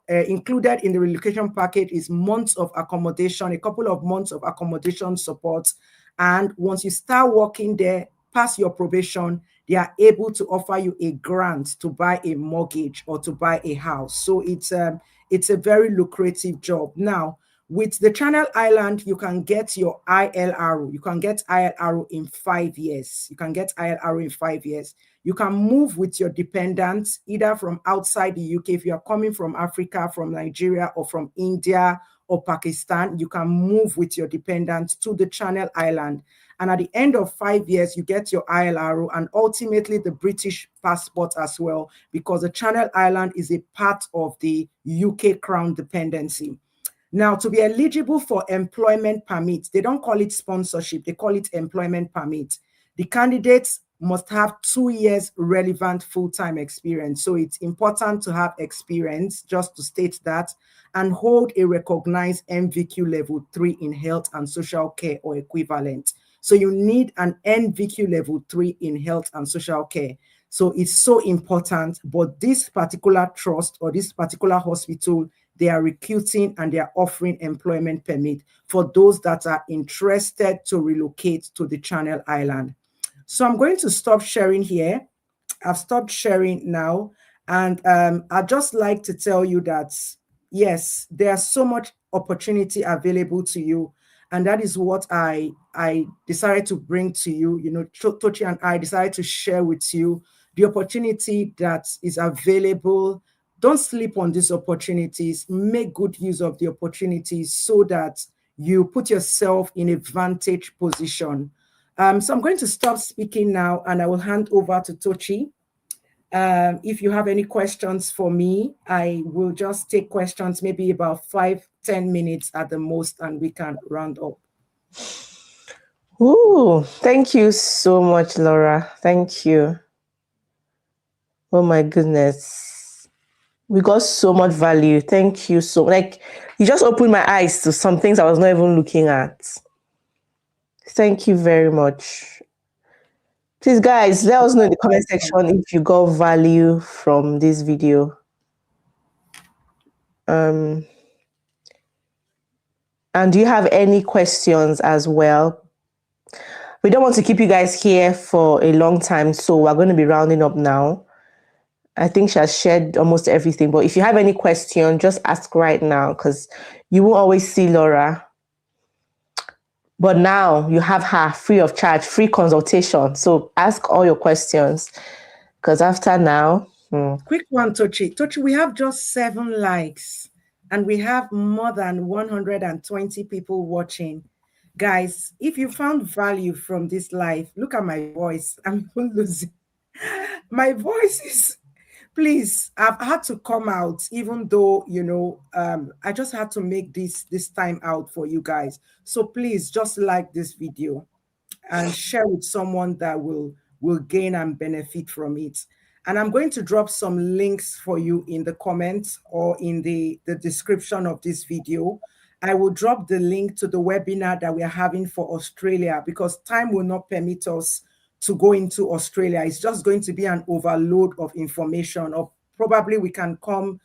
included in the relocation package is months of accommodation, a couple of months of accommodation support. And once you start working there, pass your probation, they are able to offer you a grant to buy a mortgage or to buy a house. So it's a very lucrative job. Now, with the Channel Island, you can get your ILRO. You can get ILRO in 5 years. You can get ILRO in 5 years. You can move with your dependents either from outside the UK. If you are coming from Africa, from Nigeria, or from India or Pakistan, you can move with your dependents to the Channel Island. And at the end of 5 years, you get your ILRO and ultimately the British passport as well, because the Channel Island is a part of the UK Crown dependency. Now, to be eligible for employment permit, they don't call it sponsorship, they call it employment permit. The candidates must have 2 years relevant full-time experience. So it's important to have experience, just to state that, and hold a recognized NVQ level 3 in health and social care or equivalent. So you need an NVQ level 3 in health and social care. So it's so important, but this particular trust or this particular hospital, they are recruiting and they are offering employment permit for those that are interested to relocate to the Channel Island. So I'm going to stop sharing here. I've stopped sharing now. And I'd just like to tell you that, yes, there's so much opportunity available to you. And that is what I decided to bring to you. You know, Tochi and I decided to share with you the opportunity that is available. Don't sleep on these opportunities. Make good use of the opportunities so that you put yourself in a vantage position. So I'm going to stop speaking now and I will hand over to Tochi. If you have any questions for me, I will just take questions, maybe about 5-10 minutes at the most, and we can round up. Ooh, thank you so much, Laura. Thank you. Oh my goodness. We got so much value. Thank you so much. Like, you just opened my eyes to some things I was not even looking at. Thank you very much. Please, guys, let us know in the comment section if you got value from this video. And do you have any questions as well? We don't want to keep you guys here for a long time, so we're going to be rounding up now. I think she has shared almost everything, but if you have any question, just ask right now, because you won't always see Laura. But now you have her free of charge, free consultation. So ask all your questions, because after now... Quick one, Tochi. Tochi, we have just 7 likes and we have more than 120 people watching. Guys, if you found value from this live, look at my voice. I'm losing. My voice is... Please, I've had to come out, even though, you know, I just had to make this time out for you guys. So please just like this video. and share with someone that will gain and benefit from it. And I'm going to drop some links for you in the comments or in the description of this video. I will drop the link to the webinar that we are having for Australia, because time will not permit us to go into Australia. It's just going to be an overload of information. Or probably we can come,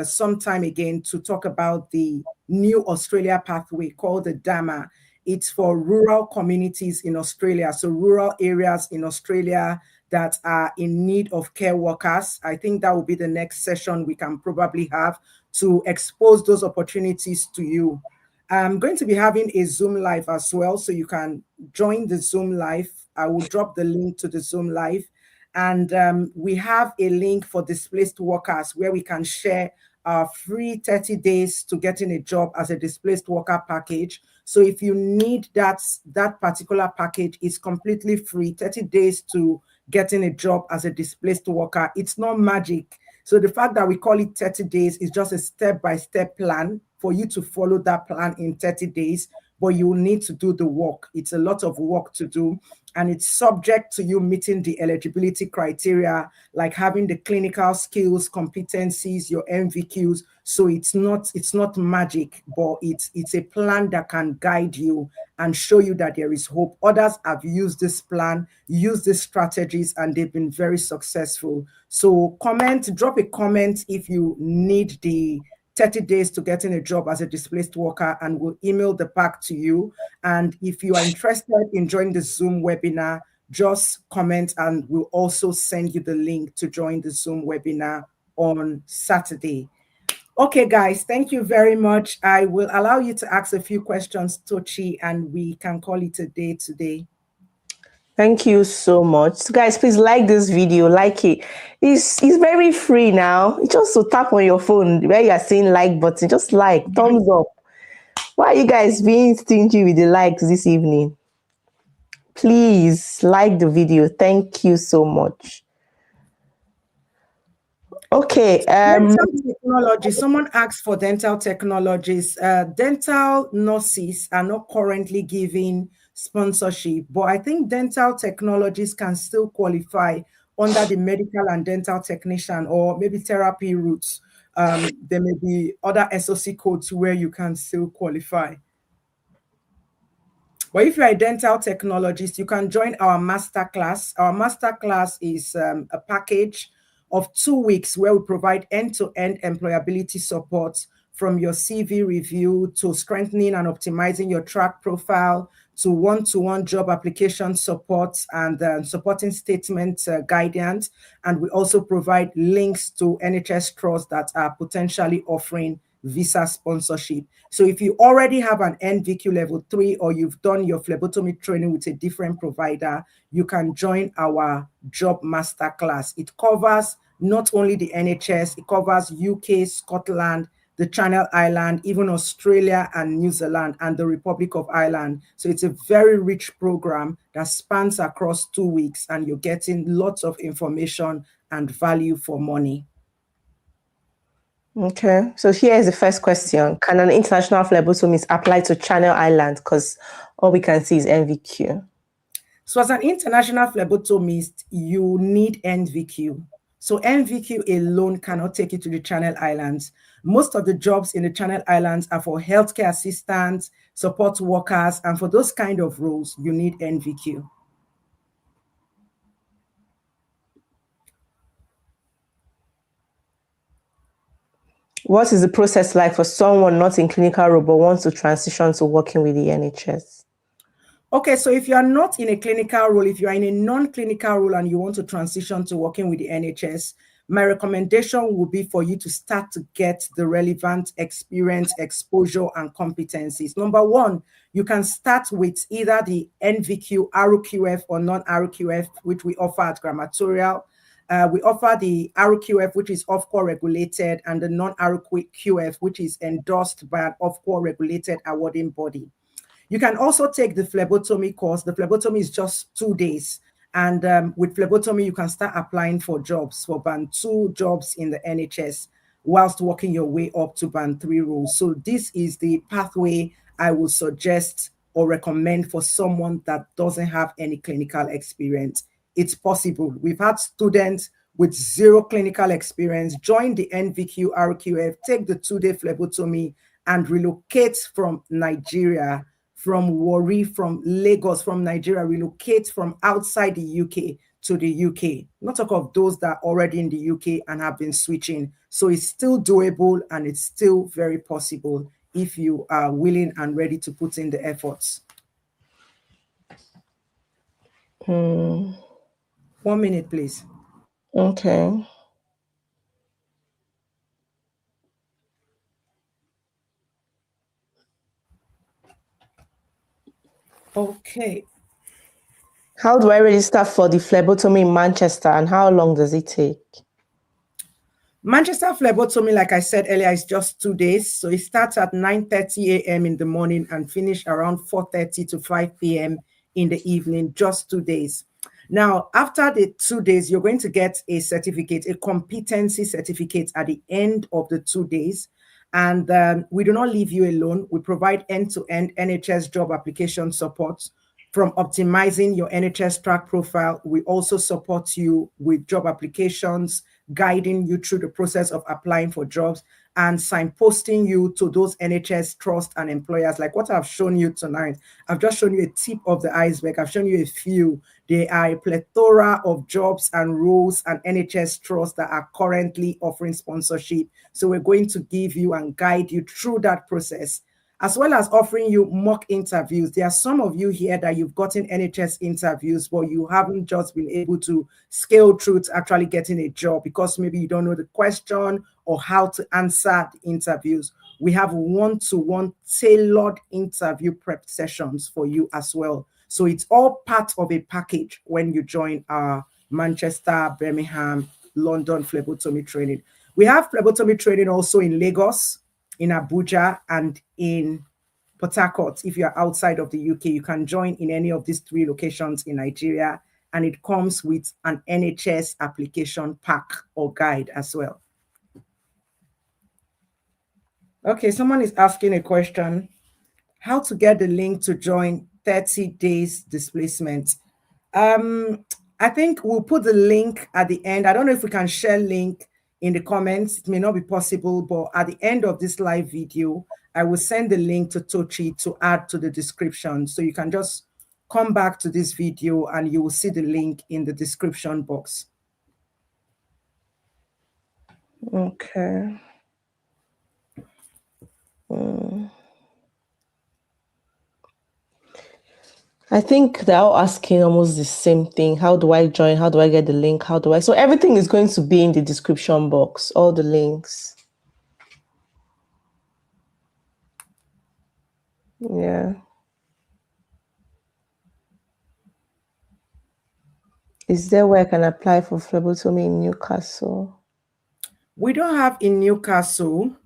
sometime again to talk about the new Australia pathway called the DAMA. It's for rural communities in Australia, so rural areas in Australia that are in need of care workers. I think that will be the next session we can probably have to expose those opportunities to you. I'm going to be having a Zoom live as well, so you can join the Zoom live. I will drop the link to the Zoom live. And we have a link for displaced workers where we can share our free 30 days to getting a job as a displaced worker package. So if you need that particular package, it's completely free, 30 days to getting a job as a displaced worker. It's not magic. So the fact that we call it 30 days is just a step-by-step plan for you to follow that plan in 30 days, but you will need to do the work. It's a lot of work to do, and it's subject to you meeting the eligibility criteria, like having the clinical skills, competencies, your MVQs. So it's not magic, but it's a plan that can guide you and show you that there is hope. Others have used this plan, used these strategies, and they've been very successful. So drop a comment if you need the 30 days to getting a job as a displaced worker, and we'll email the pack to you. And if you are interested in joining the Zoom webinar, just comment and we'll also send you the link to join the Zoom webinar on Saturday. Okay, guys, thank you very much. I will allow you to ask a few questions, Tochi, and we can call it a day today. Thank you so much. So guys, please like this video, like it. It's very free now. It's just to tap on your phone where you are seeing like button, just like, thumbs up. Why are you guys being stingy with the likes this evening? Please like the video. Thank you so much. Okay. Dental technology. Someone asked for dental technologies. Dental nurses are not currently giving sponsorship, but I think dental technologies can still qualify under the medical and dental technician or maybe therapy routes. There may be other SOC codes where you can still qualify. But if you're a dental technologist, you can join our masterclass. Our masterclass is a package of 2 weeks where we provide end-to-end employability support, from your CV review to strengthening and optimizing your track profile to one-to-one job application support and supporting statement guidance. And we also provide links to NHS trusts that are potentially offering visa sponsorship. So if you already have an NVQ level 3 or you've done your phlebotomy training with a different provider, you can join our job masterclass. It covers not only the NHS, it covers UK, Scotland, the Channel Island, even Australia and New Zealand and the Republic of Ireland. So it's a very rich program that spans across 2 weeks, and you're getting lots of information and value for money. Okay, so here is the first question. Can an international phlebotomist apply to Channel Island? Because all we can see is NVQ. So as an international phlebotomist, you need NVQ. So NVQ alone cannot take you to the Channel Islands. Most of the jobs in the Channel Islands are for healthcare assistants, support workers, and for those kind of roles, you need NVQ. What is the process like for someone not in clinical role but wants to transition to working with the NHS? Okay, so if you are not in a clinical role, if you are in a non-clinical role and you want to transition to working with the NHS, my recommendation would be for you to start to get the relevant experience, exposure, and competencies. Number one, you can start with either the NVQ, RQF, or non-RQF, which we offer at Grammatorial. We offer the RQF, which is OFCO regulated, and the non-RQF, which is endorsed by an OFCO regulated awarding body. You can also take the phlebotomy course. The phlebotomy is just 2 days. And with phlebotomy, you can start applying for jobs, for band 2 jobs in the NHS, whilst working your way up to band 3 roles. So this is the pathway I would suggest or recommend for someone that doesn't have any clinical experience. It's possible. We've had students with zero clinical experience join the NVQ RQF, take the 2-day phlebotomy, and relocate from Nigeria, from Warri, from Lagos, from Nigeria, relocate from outside the UK to the UK. Not talk of those that are already in the UK and have been switching. So it's still doable and it's still very possible if you are willing and ready to put in the efforts. 1 minute, please. Okay. Okay. How do I register for the phlebotomy in Manchester, and how long does it take? Manchester phlebotomy, like I said earlier, is just 2 days. So it starts at 9:30 a.m. in the morning and finish around 4:30 to 5 p.m. in the evening, just 2 days. Now, after the 2 days, you're going to get a certificate, a competency certificate at the end of the 2 days. And we do not leave you alone. We provide end-to-end NHS job application support. From optimizing your NHS track profile, we also support you with job applications, guiding you through the process of applying for jobs, and signposting you to those NHS trust and employers. Like what I've shown you tonight, I've just shown you a tip of the iceberg. I've shown you a few. There are a plethora of jobs and roles and NHS trusts that are currently offering sponsorship. So we're going to give you and guide you through that process, as well as offering you mock interviews. There are some of you here that you've gotten NHS interviews, but you haven't just been able to scale through to actually getting a job because maybe you don't know the question or how to answer the interviews. We have one-to-one tailored interview prep sessions for you as well. So it's all part of a package when you join our Manchester, Birmingham, London phlebotomy training. We have phlebotomy training also in Lagos, in Abuja, and in Port Harcourt. If you're outside of the UK, you can join in any of these 3 locations in Nigeria, and it comes with an NHS application pack or guide as well. Okay, someone is asking a question. How to get the link to join 30 days displacement? I think we'll put the link at the end. I don't know if we can share link in the comments. It may not be possible, but at the end of this live video, I will send the link to Tochi to add to the description. So you can just come back to this video and you will see the link in the description box. Okay. I think they're all asking almost the same thing. How do I join? How do I get the link? How do I? So everything is going to be in the description box, all the links. Yeah. Is there where I can apply for phlebotomy in Newcastle? We don't have in Newcastle,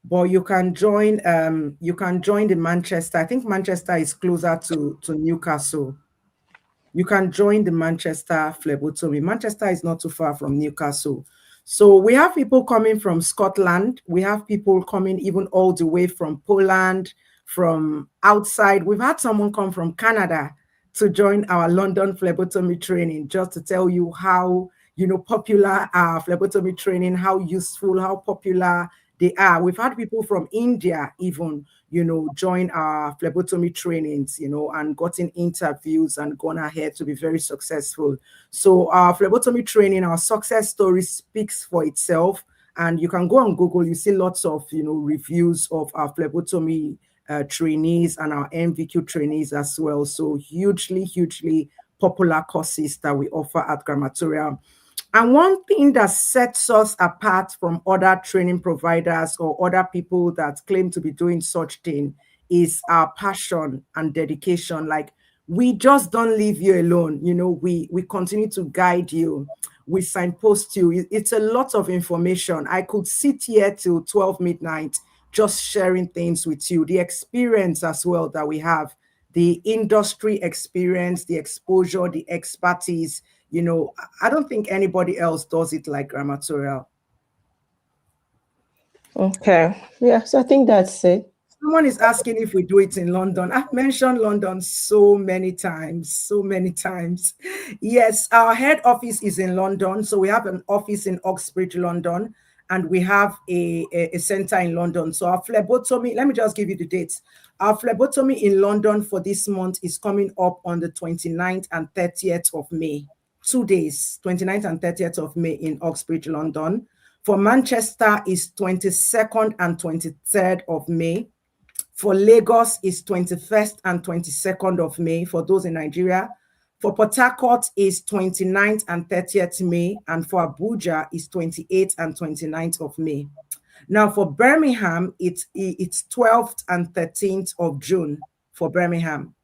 but you can join the Manchester. I think Manchester is closer to Newcastle. You can join the Manchester phlebotomy. Manchester is not too far from Newcastle. So we have people coming from Scotland. We have people coming even all the way from Poland, from outside. We've had someone come from Canada to join our London phlebotomy training, just to tell you how, popular our phlebotomy training, how useful, how popular they are. We've had people from India even, join our phlebotomy trainings, and gotten interviews and gone ahead to be very successful. So our phlebotomy training, our success story speaks for itself. And you can go on Google, you see lots of, reviews of our phlebotomy trainees and our NVQ trainees as well. So hugely popular courses that we offer at Grammatorial. And one thing that sets us apart from other training providers or other people that claim to be doing such thing is our passion and dedication. Like, we just don't leave you alone. We continue to guide you. We signpost you. It's a lot of information. I could sit here till 12 midnight just sharing things with you. The experience as well that we have, the industry experience, the exposure, the expertise. I don't think anybody else does it like Grammatorial. Okay. Yeah, so I think that's it. Someone is asking if we do it in London. I've mentioned London so many times, so many times. Yes, our head office is in London. So we have an office in Uxbridge, London, and we have a center in London. So our phlebotomy, let me just give you the dates. Our phlebotomy in London for this month is coming up on the 29th and 30th of May. 2 days, 29th and 30th of May in Uxbridge, London. For Manchester is 22nd and 23rd of May. For Lagos is 21st and 22nd of May for those in Nigeria. For Port Harcourt is 29th and 30th May, and for Abuja is 28th and 29th of May. Now for Birmingham, it's 12th and 13th of June for Birmingham.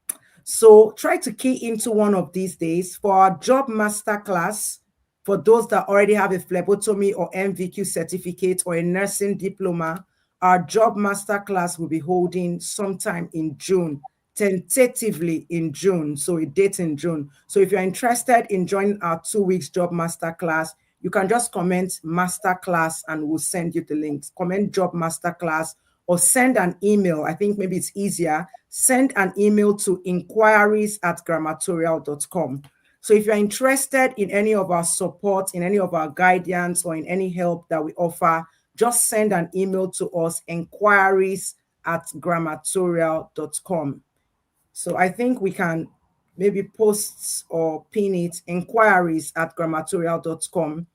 So try to key into one of these days. For our job master class, for those that already have a phlebotomy or MVQ certificate or a nursing diploma, our job master class will be holding sometime in June, tentatively in June. So a date in June. So if you're interested in joining our 2 weeks job master class, you can just comment master class and we'll send you the links. Comment job master class or send an email. I think maybe it's easier. Send an email to inquiries@grammatorial.com. So if you're interested in any of our support, in any of our guidance, or in any help that we offer, just send an email to us, inquiries@grammatorial.com. So I think we can maybe post or pin it, inquiries@grammatorial.com.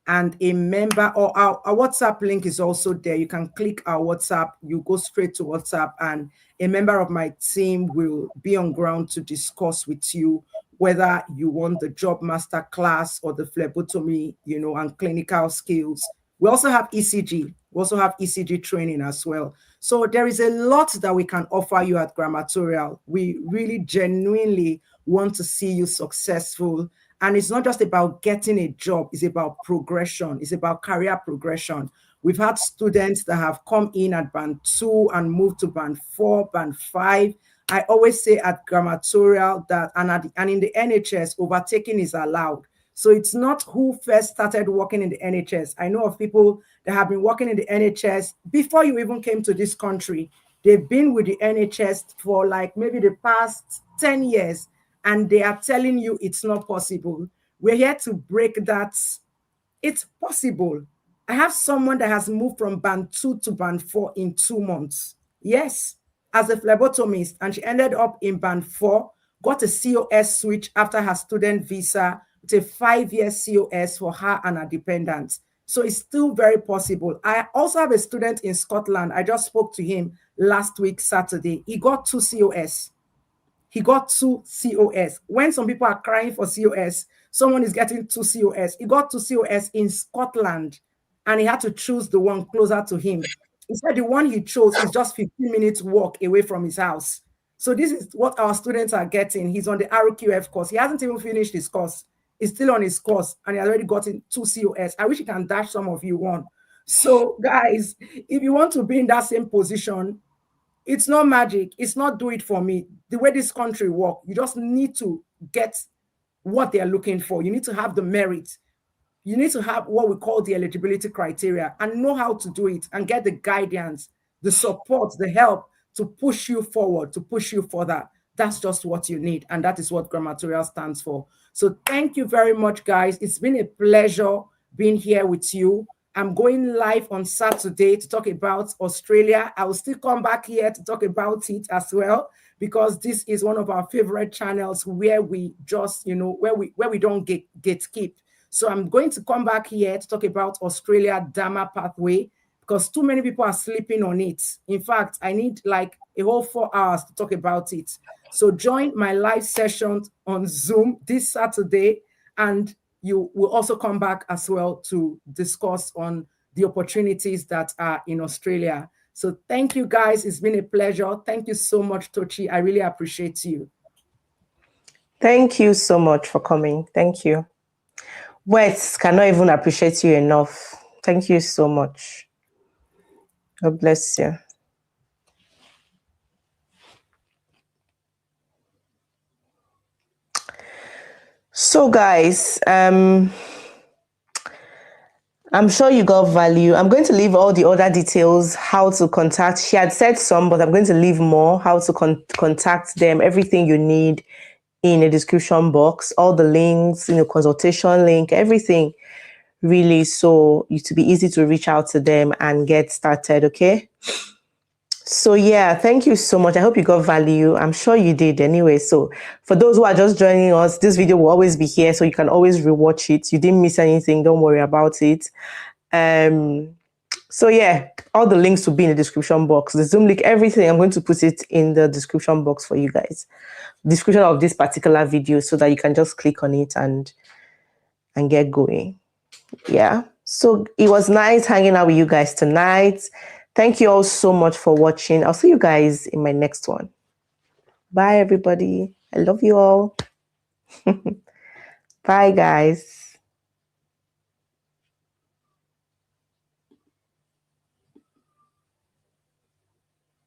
And a member or our WhatsApp link is also there. You can click our WhatsApp, you go straight to WhatsApp, and a member of my team will be on ground to discuss with you whether you want the job master class or the phlebotomy, and clinical skills. We also have ECG. We also have ECG training as well. So there is a lot that we can offer you at Grammatorial. We really genuinely want to see you successful. And it's not just about getting a job, it's about progression, it's about career progression. We've had students that have come in at band 2 and moved to band 4, band 5. I always say at Grammatorial that, and in the NHS, overtaking is allowed. So it's not who first started working in the NHS. I know of people that have been working in the NHS before you even came to this country. They've been with the NHS for like maybe the past 10 years, and they are telling you it's not possible. We're here to break that. It's possible. I have someone that has moved from band 2 to band 4 in 2 months. Yes, as a phlebotomist, and she ended up in band 4, got a COS switch after her student visa, with a 5-year COS for her and her dependents. So it's still very possible. I also have a student in Scotland. I just spoke to him last week, Saturday. He got 2 COS. He got 2 COS. When some people are crying for COS, someone is getting 2 COS. He got 2 COS in Scotland, and he had to choose the one closer to him. He said the one he chose is just 15 minutes walk away from his house. So this is what our students are getting. He's on the RQF course. He hasn't even finished his course. He's still on his course, and he already gotten 2 COS. I wish he can dash some of you one. So guys, if you want to be in that same position, it's not magic. It's not do it for me. The way this country works, you just need to get what they're looking for. You need to have the merit. You need to have what we call the eligibility criteria and know how to do it and get the guidance, the support, the help to push you forward, to push you further. That's just what you need. And that is what Grammatorial stands for. So thank you very much, guys. It's been a pleasure being here with you. I'm going live on Saturday to talk about Australia. I will still come back here to talk about it as well, because this is one of our favorite channels where we just, where we don't gatekeep. So I'm going to come back here to talk about Australia Dharma pathway, because too many people are sleeping on it. In fact, I need like a whole 4 hours to talk about it. So join my live session on Zoom this Saturday, and you will also come back as well to discuss on the opportunities that are in Australia. So thank you, guys. It's been a pleasure. Thank you so much, Tochi. I really appreciate you. Thank you so much for coming. Thank you. Words cannot even appreciate you enough. Thank you so much. God bless you. So guys, I'm sure you got value. I'm going to leave all the other details, how to contact. She had said some, but I'm going to leave more, how to contact them, everything you need in a description box, all the links, consultation link, everything really. So it to be easy to reach out to them and get started. Okay. So yeah, thank you so much. I hope you got value. I'm sure you did anyway. So for those who are just joining us, this video will always be here, so you can always rewatch it. You didn't miss anything. Don't worry about it. So yeah, all the links will be in the description box. The Zoom link, everything, I'm going to put it in the description box for you guys. Description of this particular video, so that you can just click on it and get going. Yeah. So it was nice hanging out with you guys tonight. Thank you all so much for watching. I'll see you guys in my next one. Bye, everybody. I love you all. Bye, guys.